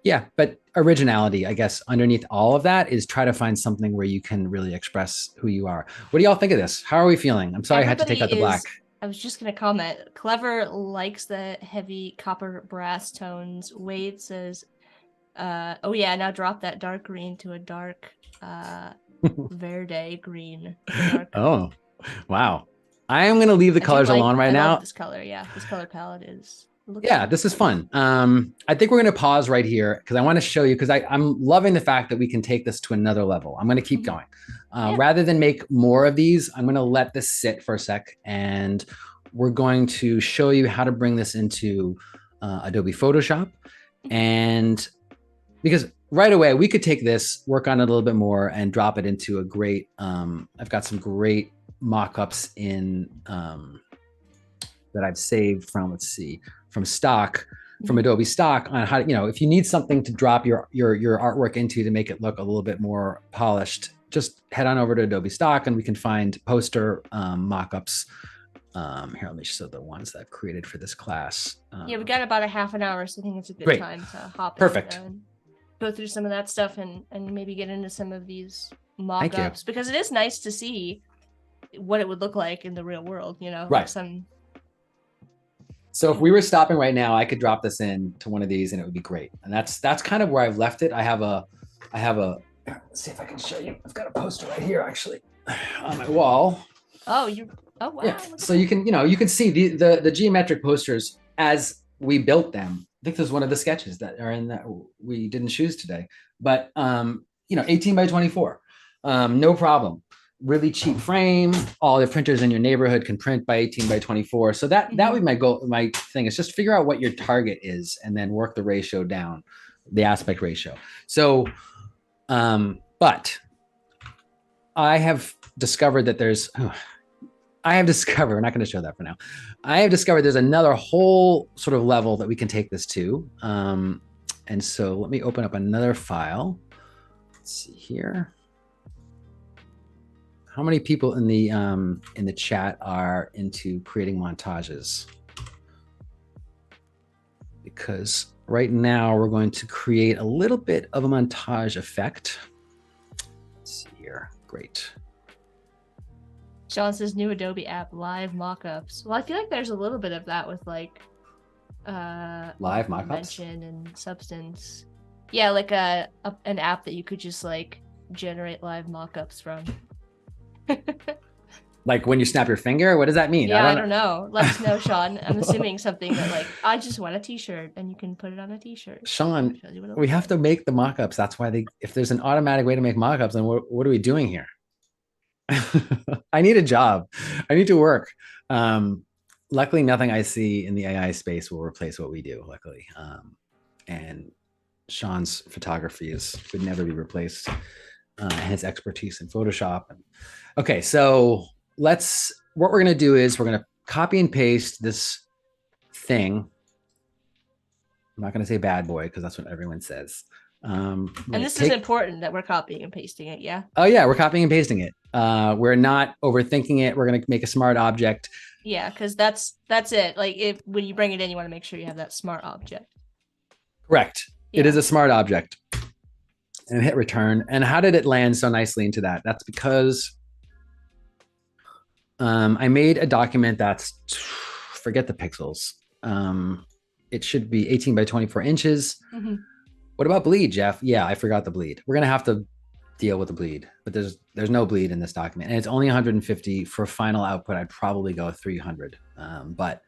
Yeah, but originality, I guess, underneath all of that is try to find something where you can really express who you are. What do y'all think of this? How are we feeling? I'm sorry I had to take out the black. I was just gonna comment. Clever likes the heavy copper brass tones. Wade says, "Oh yeah, now drop that dark green to a dark verde green." Oh, wow. I am going to leave the colors alone right now. I love this color. Yeah, this color palette is. Yeah, this is fun. I think we're going to pause right here because I want to show you, because I'm loving the fact that we can take this to another level. I'm going to keep going. Rather than make more of these, I'm going to let this sit for a sec, and we're going to show you how to bring this into Adobe Photoshop. And because right away we could take this, work on it a little bit more, and drop it into a great, I've got some great mock-ups in that I've saved from, let's see, from stock, from Adobe stock, on how to, if you need something to drop your artwork into to make it look a little bit more polished, just head on over to Adobe stock and we can find poster mock-ups. Here, let me show the ones that I've created for this class. Yeah, we got about a half an hour, so I think it's a good time to hop in and go through some of that stuff and maybe get into some of these mock-ups, because it is nice to see what it would look like in the real world, right? So if we were stopping right now, I could drop this in to one of these and it would be great. And that's kind of where I've left it. I have a let's see if I can show you. I've got a poster right here actually on my wall. Oh wow. Yeah. So you can see the geometric posters as we built them. I think this is one of the sketches that are in that we didn't choose today, but 18 by 24, no problem. Really cheap frame. All the printers in your neighborhood can print by 18 by 24. So that would be my goal. My thing is just figure out what your target is and then work the ratio down, the aspect ratio. So, but I have discovered that we're not going to show that for now. I have discovered there's another whole sort of level that we can take this to. And so let me open up another file. Let's see here. How many people in the chat are into creating montages? Because right now we're going to create a little bit of a montage effect. Let's see here. Great. Sean says new Adobe app, live mockups. Well, I feel like there's a little bit of that with like live mockups, Mention and Substance. Yeah, like an app that you could just like generate live mockups from. Like when you snap your finger? What does that mean? Yeah, I don't know. Let us know, Sean. I'm assuming something that like, I just want a t-shirt and you can put it on a t-shirt. Sean, we have to make the mockups. That's why if there's an automatic way to make mockups, then what are we doing here? I need a job. I need to work. Luckily, nothing I see in the AI space will replace what we do, luckily. And Sean's photography would never be replaced. His expertise in Photoshop. Okay, so what we're going to do is we're going to copy and paste this thing. I'm not going to say bad boy because that's what everyone says. And this is important that we're copying and pasting it, yeah? Oh yeah, we're copying and pasting it. We're not overthinking it. We're going to make a smart object. Yeah, because that's it. Like when you bring it in, you want to make sure you have that smart object. Correct. Yeah. It is a smart object. And hit return. And how did it land so nicely into that? That's because I made a document that's, forget the pixels. It should be 18 by 24 inches. Mm-hmm. What about bleed, Jeff? Yeah, I forgot the bleed. We're going to have to deal with the bleed, but there's no bleed in this document. And it's only 150 for final output. I'd probably go 300. But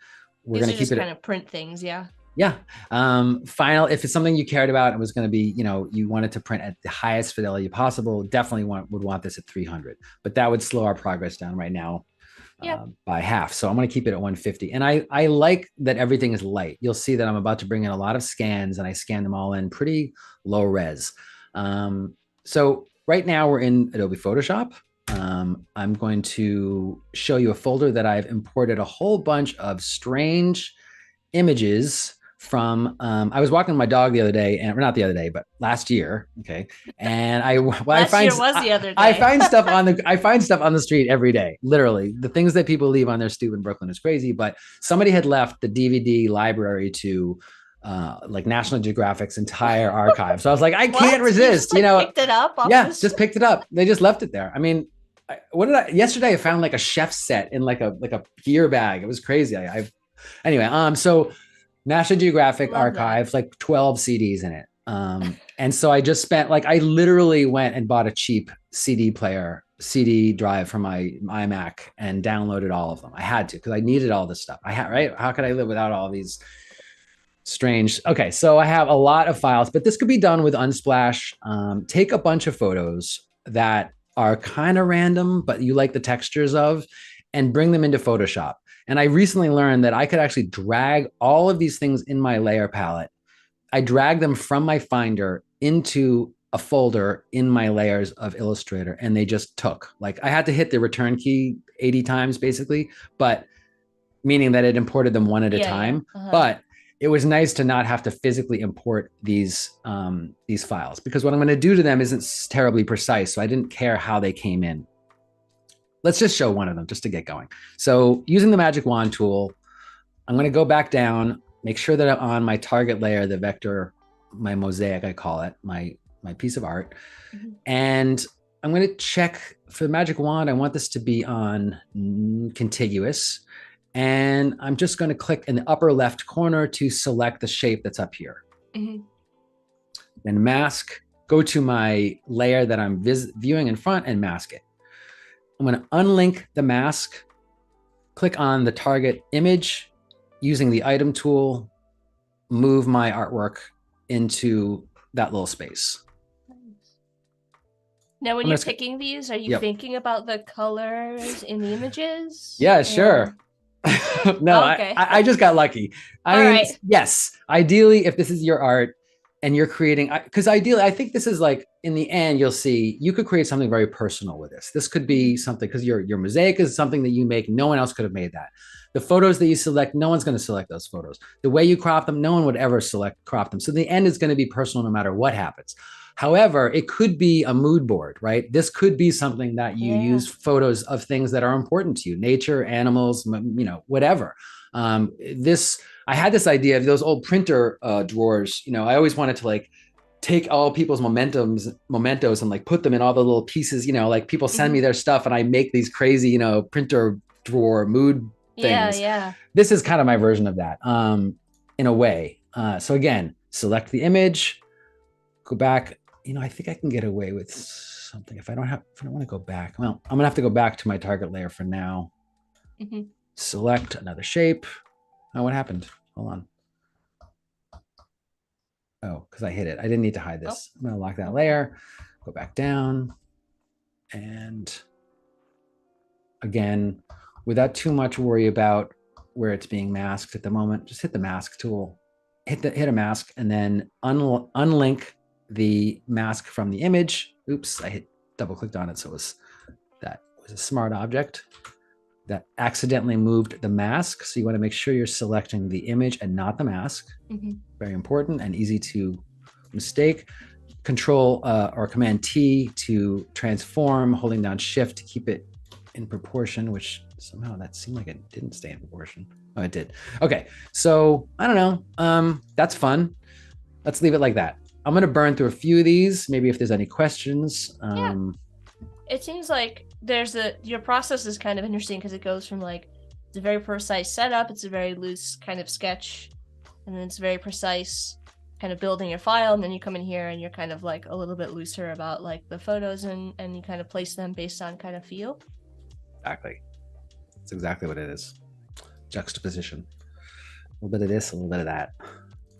we're going to keep it kind of print things. Yeah. Yeah. Final, if it's something you cared about, it was going to be, you wanted to print at the highest fidelity possible, definitely would want this at 300, but that would slow our progress down right now by half. So I'm going to keep it at 150. And I like that everything is light. You'll see that I'm about to bring in a lot of scans and I scan them all in pretty low res. So right now we're in Adobe Photoshop. I'm going to show you a folder that I've imported a whole bunch of strange images from I was walking my dog the other day, and not the other day, but last year. Okay, and Last year was the other day. I find stuff on the street every day. Literally, the things that people leave on their stoop in Brooklyn is crazy. But somebody had left the DVD library to like National Geographic's entire archive. So I was like, I can't resist. You just, like, picked it up. Just picked it up. They just left it there. I mean, yesterday I found like a chef's set in like a gear bag. It was crazy. Anyway, so National Geographic archive, like 12 CDs in it. And so I just spent I literally went and bought a cheap CD drive for my iMac and downloaded all of them. I had to, because I needed all this stuff. Right? How could I live without all these strange? Okay, so I have a lot of files, but this could be done with Unsplash. Take a bunch of photos that are kind of random, but you like the textures of, and bring them into Photoshop. And I recently learned that I could actually drag all of these things in my layer palette. I drag them from my Finder into a folder in my layers of Illustrator, and they just took. Like, I had to hit the return key 80 times basically, but meaning that it imported them one at a time. But it was nice to not have to physically import these files, because what I'm going to do to them isn't terribly precise. So I didn't care how they came in. Let's just show one of them just to get going. So using the magic wand tool, I'm going to go back down, make sure that I'm on my target layer, the vector, my mosaic, I call it, my piece of art. And I'm going to check for the magic wand. I want this to be on contiguous. And I'm just going to click in the upper left corner to select the shape that's up here. Then mask, go to my layer that I'm viewing in front and mask it. I'm going to unlink the mask, click on the target image, using the item tool, move my artwork into that little space. Now, when you're picking these, are you thinking about the colors in the images? Yeah, sure. No, okay. I just got lucky. I mean, yes, ideally, if this is your art and you're creating, because ideally, I think this is like, in the end, you'll see, you could create something very personal with this. This could be something, because your mosaic is something that you make. No one else could have made that. The photos that you select, no one's going to select those photos. The way you crop them, no one would ever crop them. So the end is going to be personal no matter what happens. However, it could be a mood board, right? This could be something that you use photos of things that are important to you, nature, animals, whatever. I had this idea of those old printer drawers. I always wanted to take all people's mementos and put them in all the little pieces, people send me their stuff and I make these crazy, printer drawer mood things. This is kind of my version of that, in a way. So again, select the image, go back. I think I can get away with something if I don't want to go back. Well, I'm gonna have to go back to my target layer for now. Select another shape. Oh, what happened? Hold on. Oh, because I hit it. I didn't need to hide this. I'm gonna lock that layer, go back down, and again, without too much worry about where it's being masked at the moment, just hit the mask tool, hit a mask, and then unlink the mask from the image. Oops, I double clicked on it, so that was a smart object that accidentally moved the mask. So you want to make sure you're selecting the image and not the mask. Very important and easy to mistake. Control or Command T to transform, holding down Shift to keep it in proportion, which somehow that seemed like it didn't stay in proportion. Oh, it did. Okay, so I don't know. That's fun. Let's leave it like that. I'm going to burn through a few of these, maybe if there's any questions. It seems like your process is kind of interesting, because it goes from it's a very precise setup, it's a very loose kind of sketch, and then it's very precise kind of building your file, and then you come in here and you're kind of a little bit looser about the photos, and you kind of place them based on kind of feel. Exactly. That's exactly what it is. Juxtaposition. A little bit of this, a little bit of that.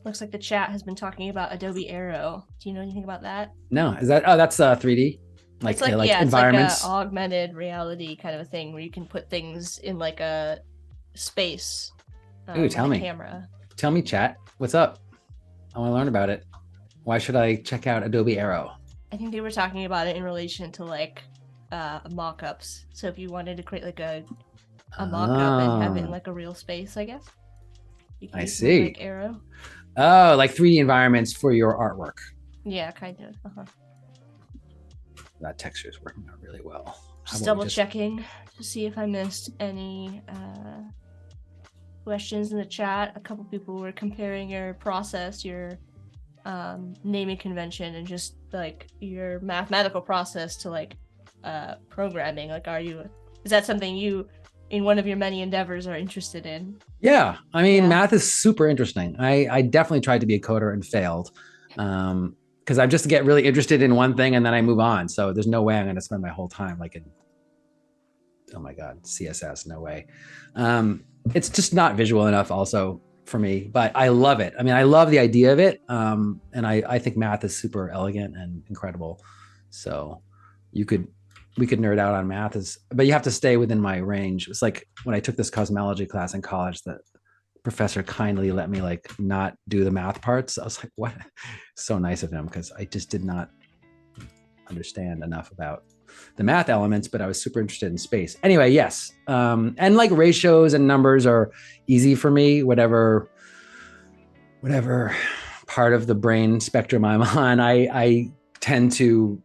Looks like the chat has been talking about Adobe Aero. Do you know anything about that? No, that's 3D? It's environments? It's like a augmented reality kind of a thing where you can put things in a space. Ooh, tell me. Camera. Tell me, chat. What's up? I want to learn about it. Why should I check out Adobe Aero? I think they were talking about it in relation to mock-ups. So if you wanted to create a mock-up and have it in a real space, I guess. You can I use the like see. arrow. Oh, like 3D environments for your artwork. Yeah, kind of. That texture is working out really well. Just double checking to see if I missed any questions in the chat. A couple people were comparing your process, your naming convention, and just like your mathematical process to like programming. Like, is that something you, in one of your many endeavors, are interested in? Yeah, I mean, math is super interesting. I definitely tried to be a coder and failed. Because I just get really interested in one thing and then I move on. So there's no way I'm going to spend my whole time like in, oh my God, CSS, no way. It's just not visual enough also for me, but I love it. I mean, I love the idea of it. And I think math is super elegant and incredible. So we could nerd out on math, but you have to stay within my range. It's like when I took this cosmology class in college, that professor kindly let me like not do the math parts. I was like, what? So nice of him, because I just did not understand enough about the math elements, but I was super interested in space. Anyway, yes. And like ratios and numbers are easy for me, whatever part of the brain spectrum I'm on. I tend to,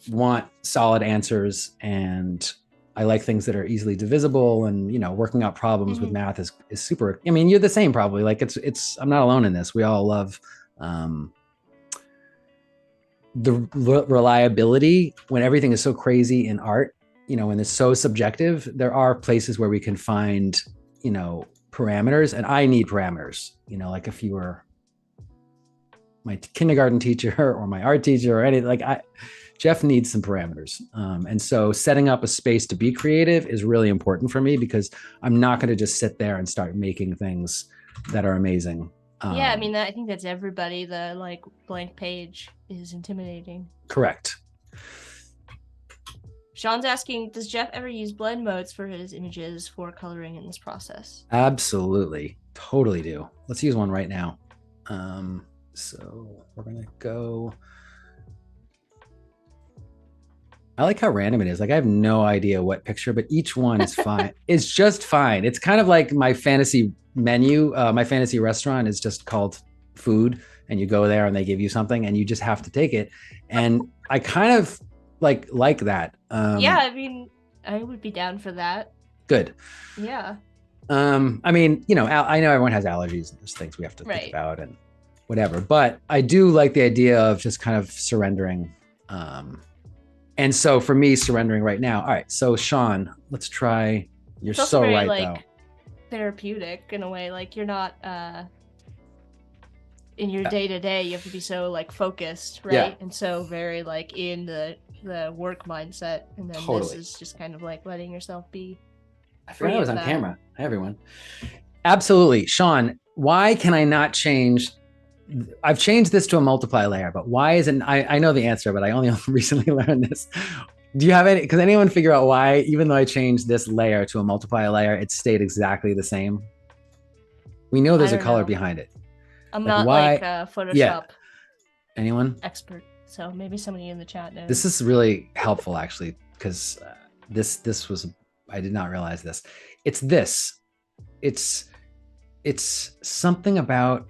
want solid answers, and I like things that are easily divisible, and working out problems with math is super. I mean, you're the same probably. Like I'm not alone in this. We all love the reliability when everything is so crazy in art. When it's so subjective, there are places where we can find parameters, and I need parameters. Like if you were my kindergarten teacher or my art teacher or anything, Jeff needs some parameters. And so setting up a space to be creative is really important for me, because I'm not going to just sit there and start making things that are amazing. Yeah, I mean, I think that's everybody. The like blank page is intimidating. Correct. Sean's asking, does Jeff ever use blend modes for his images for coloring in this process? Absolutely. Totally do. Let's use one right now. So we're going to go. I like how random it is. Like I have no idea what picture, but each one is fine. It's just fine. It's kind of like my fantasy menu. My fantasy restaurant is just called food, and you go there and they give you something and you just have to take it. And I kind of like that. Yeah, I mean, I would be down for that. Good. Yeah. I mean, I know everyone has allergies and there's things we have to think about and whatever, but I do like the idea of just kind of surrendering. And so for me, surrendering right now. All right. So Sean, let's try. You're so very, right, like, though. Therapeutic in a way. Like you're not in your day to day. You have to be so like focused, right? Yeah. And so very like in the work mindset. And then this is just kind of like letting yourself be. I forgot I was on camera. Hi, everyone. Absolutely, Sean. Why can I not change? I've changed this to a multiply layer, but why isn't, I know the answer, but I only recently learned this. Do you have can anyone figure out why, even though I changed this layer to a multiply layer, it stayed exactly the same? We know there's a color behind it. I'm not like a Photoshop Anyone? expert, so maybe somebody in the chat knows. This is really helpful actually, because this was, I did not realize this. It's something about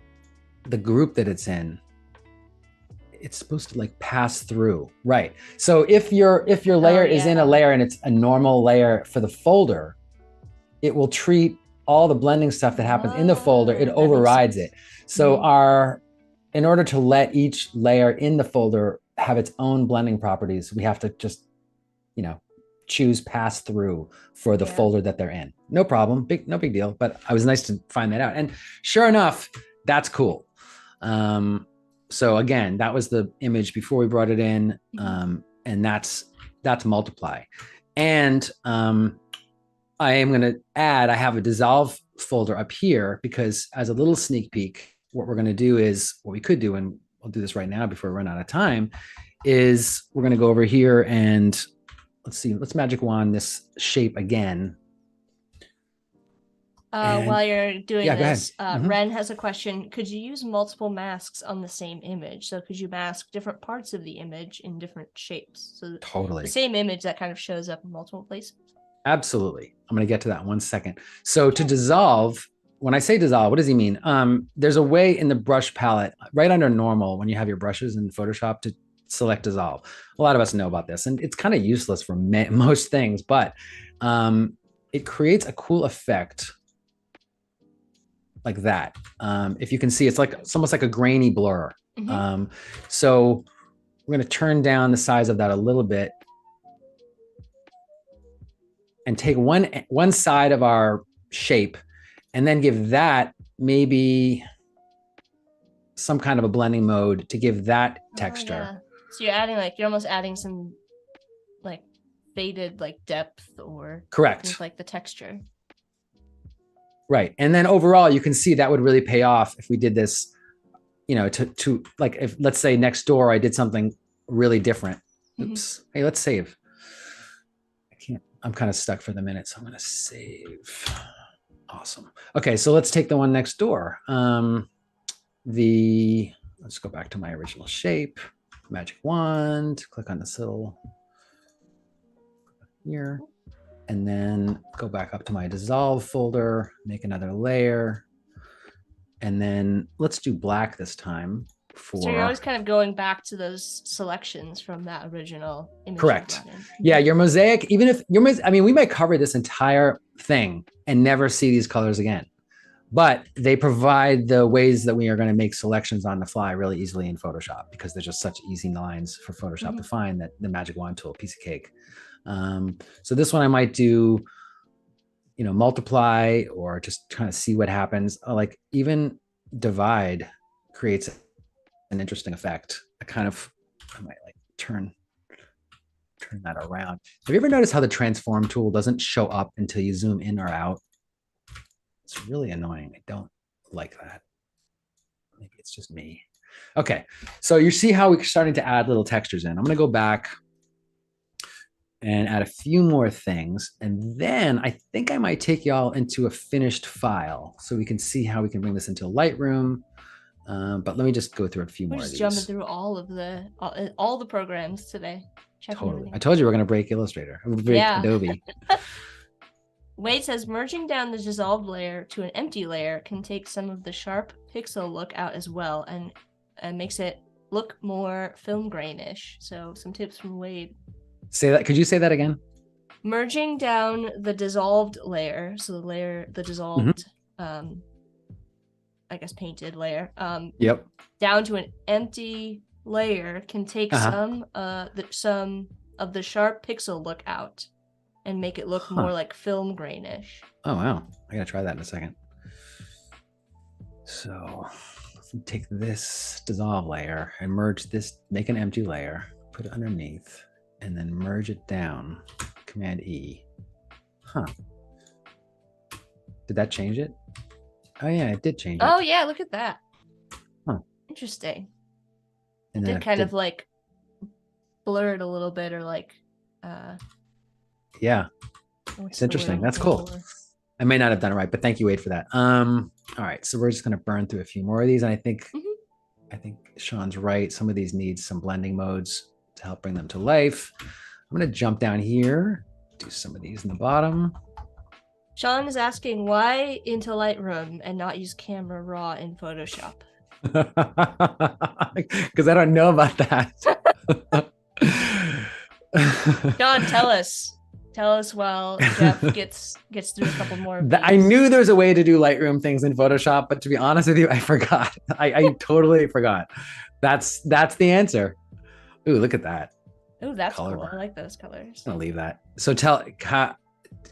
the group that it's in. It's supposed to like pass through, right? So if your layer is in a layer and it's a normal layer for the folder, it will treat all the blending stuff that happens in the folder, it overrides it. So in order to let each layer in the folder have its own blending properties, we have to just, choose pass through for the folder that they're in. No problem, no big deal, but it was nice to find that out. And sure enough, that's cool. So again, that was the image before we brought it in. And that's multiply. And I am going to add, I have a dissolve folder up here, because as a little sneak peek, what we're going to do is, what we could do, and we'll do this right now before we run out of time, is we're going to go over here and let's magic wand this shape again. While you're doing this, Ren has a question. Could you use multiple masks on the same image? So could you mask different parts of the image in different shapes? So totally. The same image that kind of shows up in multiple places? Absolutely. I'm going to get to that in 1 second. So to dissolve, when I say dissolve, what does he mean? There's a way in the brush palette, right under normal, when you have your brushes in Photoshop, to select dissolve. A lot of us know about this, and it's kind of useless for most things, but it creates a cool effect like that. If you can see, it's almost like a grainy blur. So we're going to turn down the size of that a little bit and take one side of our shape and then give that maybe some kind of a blending mode to give that texture. Yeah. So you're almost adding some like faded like depth or correct with like the texture. Right. And then overall you can see that would really pay off if we did this, to like, if let's say next door I did something really different. Oops. Hey, let's save. I'm kind of stuck for the minute, so I'm going to save. Awesome. Okay, so let's take the one next door. Let's go back to my original shape. Magic wand, click on this little here, and then go back up to my dissolve folder, make another layer, and then let's do black this time. So you're always kind of going back to those selections from that original image. Correct. Yeah, your mosaic, even if we might cover this entire thing and never see these colors again, but they provide the ways that we are going to make selections on the fly really easily in Photoshop, because they're just such easy lines for Photoshop to find, that the magic wand tool, piece of cake. So this one I might do, multiply, or just kind of see what happens. Like even divide creates an interesting effect. I might like turn that around. Have you ever noticed how the transform tool doesn't show up until you zoom in or out? It's really annoying. I don't like that. Maybe it's just me. Okay, so you see how we're starting to add little textures in. I'm going to go back and add a few more things, and then I think I might take y'all into a finished file so we can see how we can bring this into Lightroom. But let me just go through a few more of these. Jumping through all the programs today. Totally. Everything. I told you we're going to break Illustrator. Break Adobe. Wade says merging down the dissolved layer to an empty layer can take some of the sharp pixel look out as well, and makes it look more film grainish. So some tips from Wade. Say that. Could you say that again? Merging down the dissolved layer, so the dissolved I guess painted layer, down to an empty layer can take some of the sharp pixel look out and make it look more like film grainish. Oh wow, I gotta try that in a second. So let's take this dissolve layer and merge this, make an empty layer, put it underneath, and then merge it down. Command E. Did that change it? Oh yeah, it did change it. Oh yeah, look at that. Interesting. And then it kind of like blurred a little bit, or like yeah, it's interesting. That's cool. I may not have done it right, but thank you, Wade, for that. All right, so we're just gonna burn through a few more of these, and I think Sean's right. Some of these need some blending modes to help bring them to life. I'm gonna jump down here, do some of these in the bottom. Sean is asking why into Lightroom and not use Camera Raw in Photoshop. Because I don't know about that. Sean, tell us while Jeff gets through a couple more. I knew there's a way to do Lightroom things in Photoshop, but to be honest with you, I forgot. I totally forgot. That's the answer. Ooh, look at that. Ooh, that's cool. I like those colors. I'm gonna leave that. So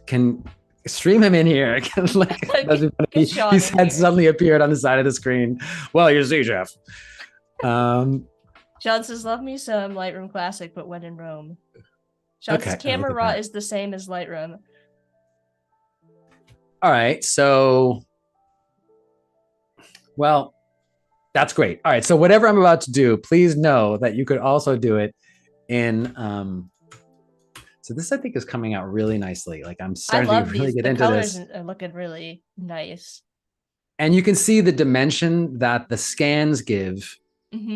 can stream him in here. His head suddenly appeared on the side of the screen. Well, you see, Jeff. John says, love me some Lightroom Classic, but when in Rome. John says, Camera Raw is the same as Lightroom. All right, so, well, that's great. All right, so whatever I'm about to do, please know that you could also do it in so this, I think, is coming out really nicely. Like I'm starting to really get into this. The colors are looking really nice. And you can see the dimension that the scans give.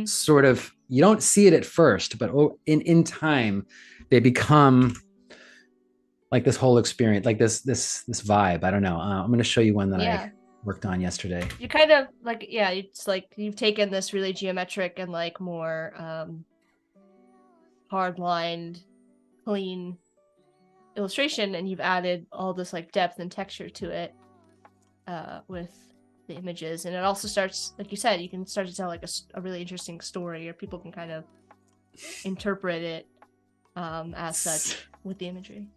Sort of, you don't see it at first, but in time, they become like this whole experience, like this vibe. I don't know. I'm going to show you one that worked on yesterday. You kind of like, yeah, it's like you've taken this really geometric and like more hard-lined, clean illustration, and you've added all this like depth and texture to it with the images. And it also starts, like you said, you can start to tell like a really interesting story, or people can kind of interpret it as such with the imagery.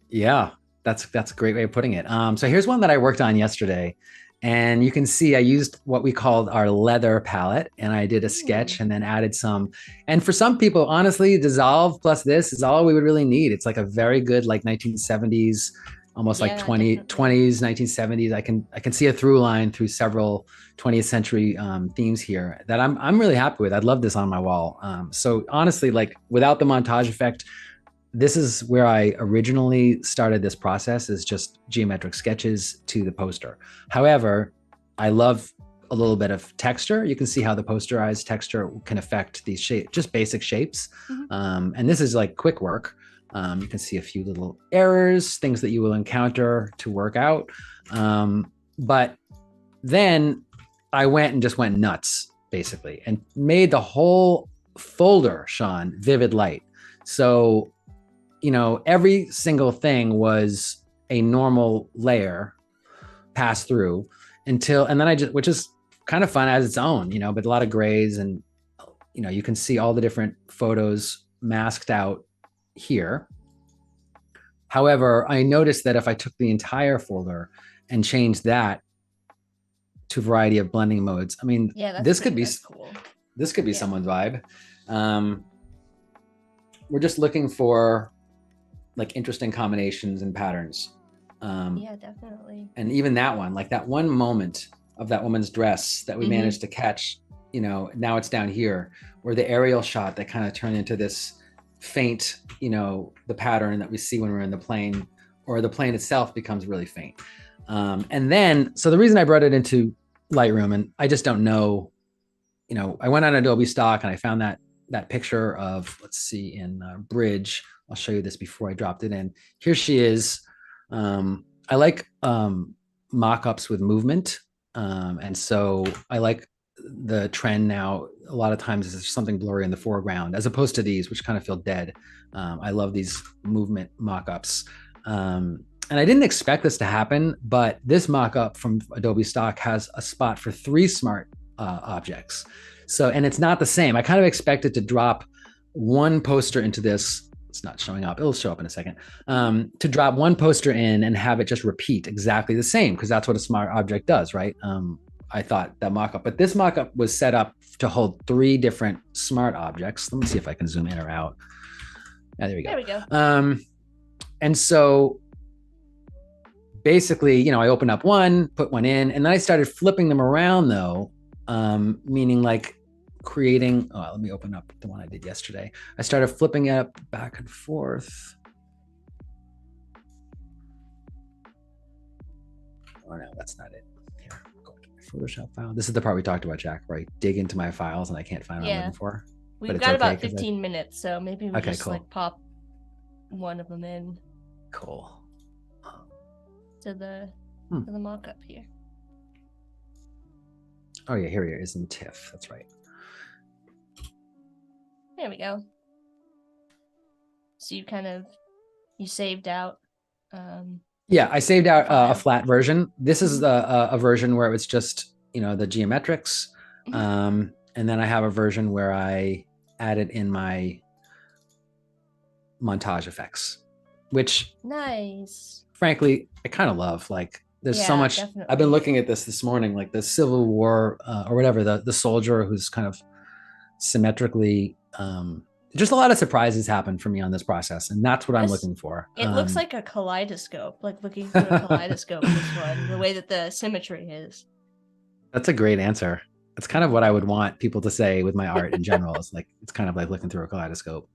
Yeah, that's a great way of putting it. So here's one that I worked on yesterday, and you can see I used what we called our leather palette, and I did a sketch and then added some. And for some people, honestly, dissolve plus this is all we would really need. It's like a very good like 1970s, almost like 20s, 1970s. I can see a through line through several 20th century themes here that I'm really happy with. I'd love this on my wall. So honestly, like without the montage effect, this is where I originally started this process, is just geometric sketches to the poster. However, I love a little bit of texture. You can see how the posterized texture can affect these shapes, just basic shapes. And this is like quick work. You can see a few little errors, things that you will encounter to work out. But then I went and just went nuts, basically, and made the whole folder, Sean, vivid light. So every single thing was a normal layer pass through and then which is kind of fun as its own, but a lot of grays, and, you can see all the different photos masked out here. However, I noticed that if I took the entire folder and changed that to a variety of blending modes, I mean, this could be cool. This could be someone's vibe. We're just looking for like interesting combinations and patterns. Yeah, definitely. And even that one, like that one moment of that woman's dress that we managed to catch, now it's down here, or the aerial shot that kind of turned into this faint, the pattern that we see when we're in the plane, or the plane itself becomes really faint. And then, so the reason I brought it into Lightroom, and I just don't know, I went on Adobe stock and I found that picture of, let's see, in Bridge. I'll show you this before I dropped it in. Here she is. I like mock-ups with movement. And so I like the trend now. A lot of times there's something blurry in the foreground, as opposed to these, which kind of feel dead. I love these movement mock-ups. And I didn't expect this to happen, but this mock-up from Adobe stock has a spot for 3 smart objects. So, and it's not the same. I kind of expected to drop one poster into this. It's not showing up. It'll show up in a second. To drop one poster in and have it just repeat exactly the same, because that's what a smart object does, right? I thought that mockup, but this mockup was set up to hold 3 different smart objects. Let me see if I can zoom in or out. There we go. There we go. And so basically, I opened up one, put one in, and then I started flipping them around though, meaning like creating, let me open up the one I did yesterday. I started flipping it up back and forth. Oh no, that's not it. Here, go to my Photoshop file. This is the part we talked about, Jack, where I dig into my files and I can't find what I'm looking for. We've got about 15 minutes, so maybe we just like pop one of them in. Cool. To the mock-up here. Oh yeah, here it is in TIFF. That's right. There we go. So you saved out. Yeah, I saved out a flat version. This is a version where it was just, the geometrics. And then I have a version where I added in my montage effects, which nice. Frankly, I kind of love. Like, there's so much. Definitely. I've been looking at this morning, like the Civil War or whatever, the soldier who's kind of symmetrically. Just a lot of surprises happen for me on this process, and that's what I'm looking for. It looks like a kaleidoscope, like looking through a kaleidoscope. This one, the way that the symmetry is. That's a great answer. It's kind of what I would want people to say with my art in general. It's like, it's kind of like looking through a kaleidoscope,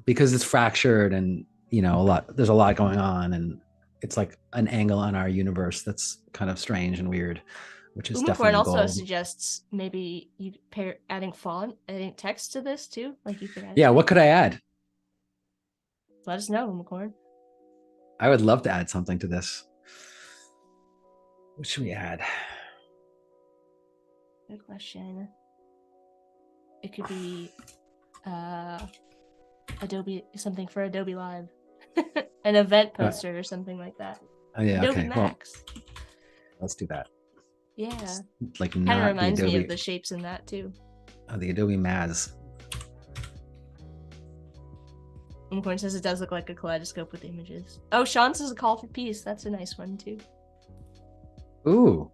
because it's fractured and there's a lot going on, and it's like an angle on our universe that's kind of strange and weird, which is definitely also gold. Suggests maybe you pair adding text to this too. Like you could add. Yeah, what could I add? Let us know, Unicorn. I would love to add something to this. What should we add? Good question. It could be Adobe, something for Adobe Live. An event poster or something like that. Oh yeah, Adobe okay. Max. Well, let's do that. Yeah. Like Kind of not the reminds me Adobe. of the shapes in that too. Oh, the Adobe Maz. Unicorn says it does look like a kaleidoscope with images. Oh, Sean says a call for peace. That's a nice one too. Ooh,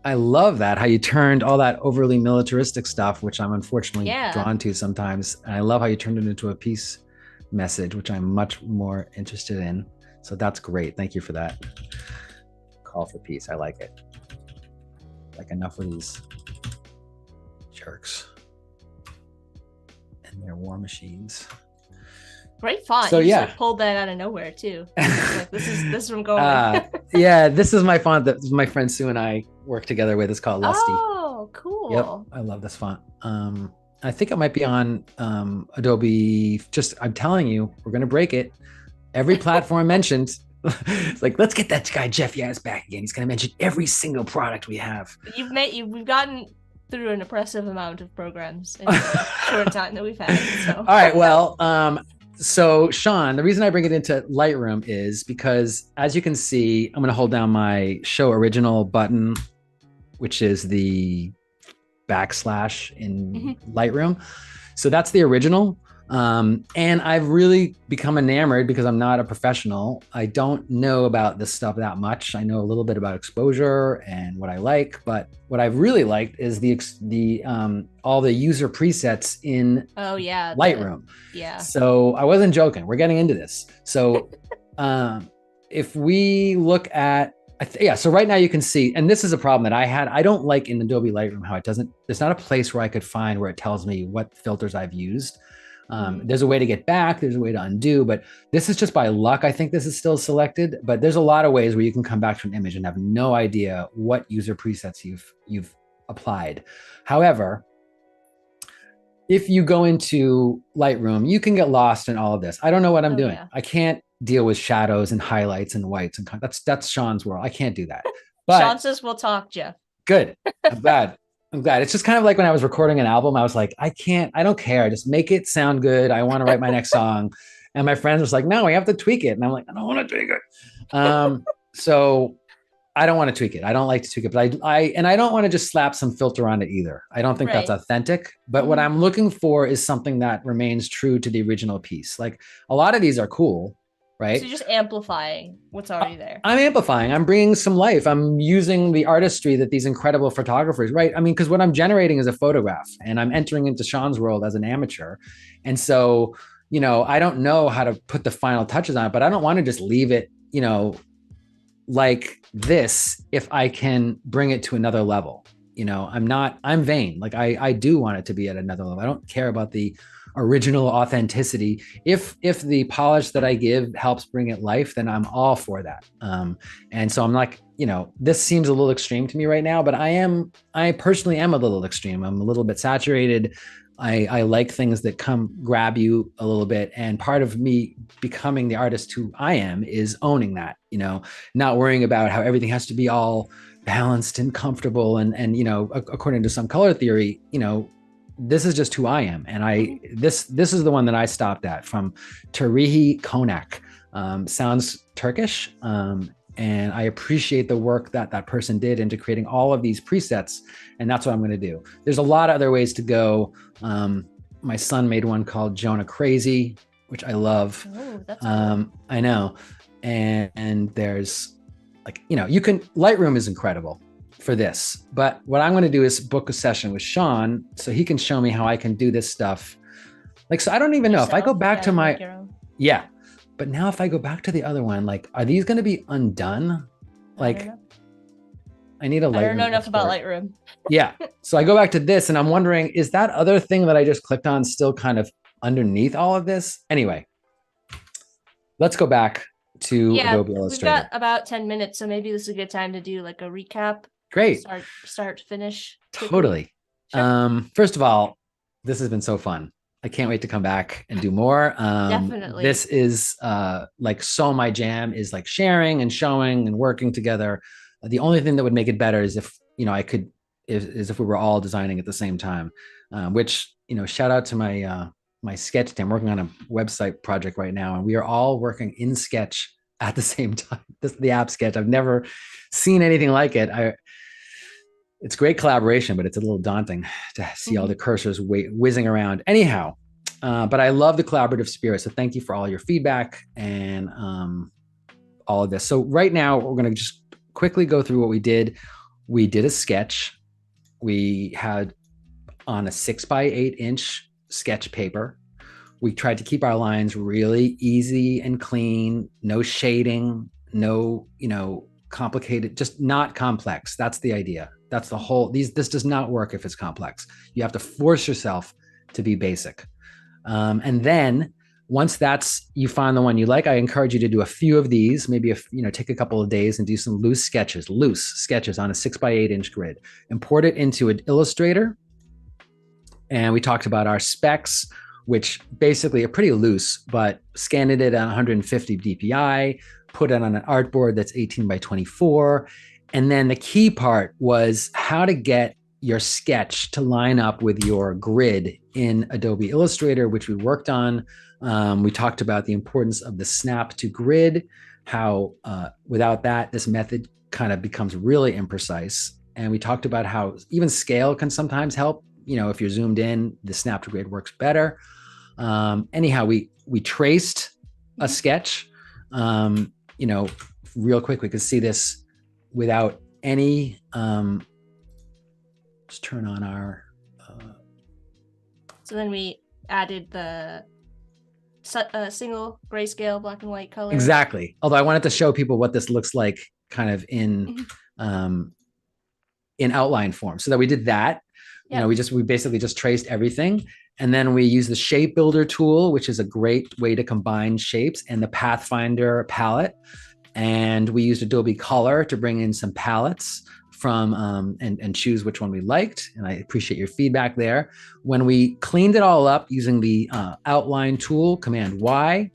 I love that. How you turned all that overly militaristic stuff, which I'm unfortunately drawn to sometimes. And I love how you turned it into a peace message, which I'm much more interested in. So that's great. Thank you for that. Call for peace. I like it. Like enough with these jerks and their war machines. Great font. So you yeah, just, like, pulled that out of nowhere too. Like, this is from going. Yeah, this is my font that my friend Sue and I work together with. It's called Lusty. Oh, cool. Yep, I love this font. I think it might be on Adobe. I'm telling you, we're gonna break it. Every platform mentioned. It's like, let's get that guy Jeff Yaz back again. He's gonna mention every single product we have. We've gotten through an impressive amount of programs in the short time that we've had. So. All right, well, so Sean, the reason I bring it into Lightroom is because, as you can see, I'm going to hold down my show original button, which is the backslash in Lightroom. So that's the original. And I've really become enamored because I'm not a professional. I don't know about this stuff that much. I know a little bit about exposure and what I like, but what I've really liked is the all the user presets in Lightroom. So I wasn't joking. We're getting into this. So if we look at so right now you can see, and this is a problem that I had. I don't like in Adobe Lightroom how there's not a place where I could find where it tells me what filters I've used. There's a way to get back, there's a way to undo, but this is just by luck. I think this is still selected, but there's a lot of ways where you can come back to an image and have no idea what user presets you've applied. However, if you go into Lightroom, you can get lost in all of this. I don't know what I'm doing. Yeah. I can't deal with shadows and highlights and whites, and that's Sean's world. I can't do that. But Sean says we'll talk, Jeff. Good. I'm glad. It's just kind of like when I was recording an album, I was like, I don't care. Just make it sound good. I want to write my next song. And my friends was like, no, we have to tweak it. And I'm like, I don't want to tweak it. So I don't want to tweak it. I don't like to tweak it, but I don't want to just slap some filter on it either. I don't think that's authentic, but what I'm looking for is something that remains true to the original piece. Like a lot of these are cool. Right. So you're just amplifying what's already there. I'm amplifying. I'm bringing some life. I'm using the artistry that these incredible photographers, right? I mean, because what I'm generating is a photograph and I'm entering into Sean's world as an amateur. And so, I don't know how to put the final touches on it, but I don't want to just leave it, like this if I can bring it to another level. I'm vain. Like I do want it to be at another level. I don't care about the original authenticity. If the polish that I give helps bring it life, then I'm all for that. And so I'm like, this seems a little extreme to me right now, but I personally am a little extreme. I'm a little bit saturated. I like things that grab you a little bit. And part of me becoming the artist who I am is owning that, not worrying about how everything has to be all balanced and comfortable. And according to some color theory, this is just who I am. And this is the one that I stopped at from Tarihi Konak. Sounds Turkish. And I appreciate the work that person did into creating all of these presets. And that's what I'm going to do. There's a lot of other ways to go. My son made one called Jonah Crazy, which I love. Oh, that's cool. I know. And there's Lightroom is incredible for this, but what I'm going to do is book a session with Sean so he can show me how I can do this stuff. So I don't even know if I go back to but now if I go back to the other one, are these going to be undone? I need a Lightroom. I don't know enough about Lightroom. Yeah. So I go back to this and I'm wondering, is that other thing that I just clicked on still kind of underneath all of this? Anyway, let's go back to Adobe Illustrator. We've got about 10 minutes, so maybe this is a good time to do a recap. Great. Start, finish. Totally. Sure. First of all, this has been so fun. I can't wait to come back and do more. Definitely. This is so my jam is sharing and showing and working together. The only thing that would make it better is if, I could, is if we were all designing at the same time, which, shout out to my sketch team. I'm working on a website project right now, and we are all working in Sketch at the same time. The app Sketch. I've never seen anything like it. It's great collaboration, but it's a little daunting to see all the cursors whizzing around. Anyhow, but I love the collaborative spirit. So thank you for all your feedback and all of this. So right now we're going to just quickly go through what we did. We did a sketch. We had on a 6x8-inch sketch paper. We tried to keep our lines really easy and clean, no shading, no, complicated, just not complex. That's the idea. That's the whole, this does not work if it's complex. You have to force yourself to be basic. And then once you find the one you like, I encourage you to do a few of these, maybe take a couple of days and do some loose sketches on a 6x8-inch grid. Import it into an Illustrator. And we talked about our specs, which basically are pretty loose, but scanned it at 150 DPI, put it on an artboard that's 18 by 24. And then the key part was how to get your sketch to line up with your grid in Adobe Illustrator, which we worked on. We talked about the importance of the snap to grid, how without that, this method kind of becomes really imprecise. And we talked about how even scale can sometimes help. If you're zoomed in, the snap to grid works better. Anyhow, we traced a sketch. Real quick, we could see this without any, let's turn on our. So then we added the single grayscale black and white color. Exactly. Although I wanted to show people what this looks like kind of in outline form, so that we did that. Yep. We basically just traced everything. And then we use the shape builder tool, which is a great way to combine shapes, and the Pathfinder palette. And we used Adobe Color to bring in some palettes from and choose which one we liked. And I appreciate your feedback there. When we cleaned it all up using the outline tool, Command Y,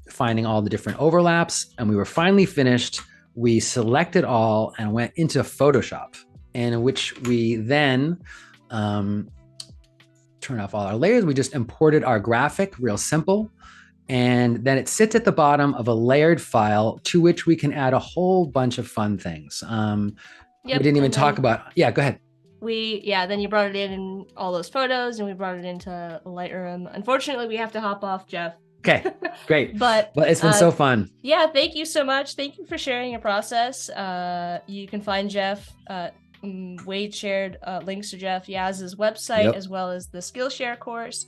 finding all the different overlaps, and we were finally finished, we selected all and went into Photoshop, in which we then turn off all our layers. We just imported our graphic, real simple. And then it sits at the bottom of a layered file to which we can add a whole bunch of fun things. We didn't even talk about, go ahead. Then you brought it in all those photos, and we brought it into Lightroom. Unfortunately, we have to hop off, Jeff. Okay, great. but it's been so fun. Yeah, thank you so much. Thank you for sharing your process. You can find Jeff. Wade shared links to Jeff Yaz's website, as well as the Skillshare course.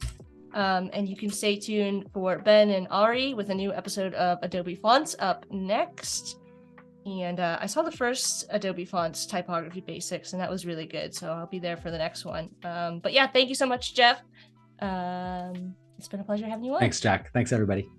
And you can stay tuned for Ben and Ari with a new episode of Adobe Fonts up next. And I saw the first Adobe Fonts typography basics, and that was really good. So I'll be there for the next one. But yeah, thank you so much, Jeff. It's been a pleasure having you on. Thanks, Jack. Thanks, everybody.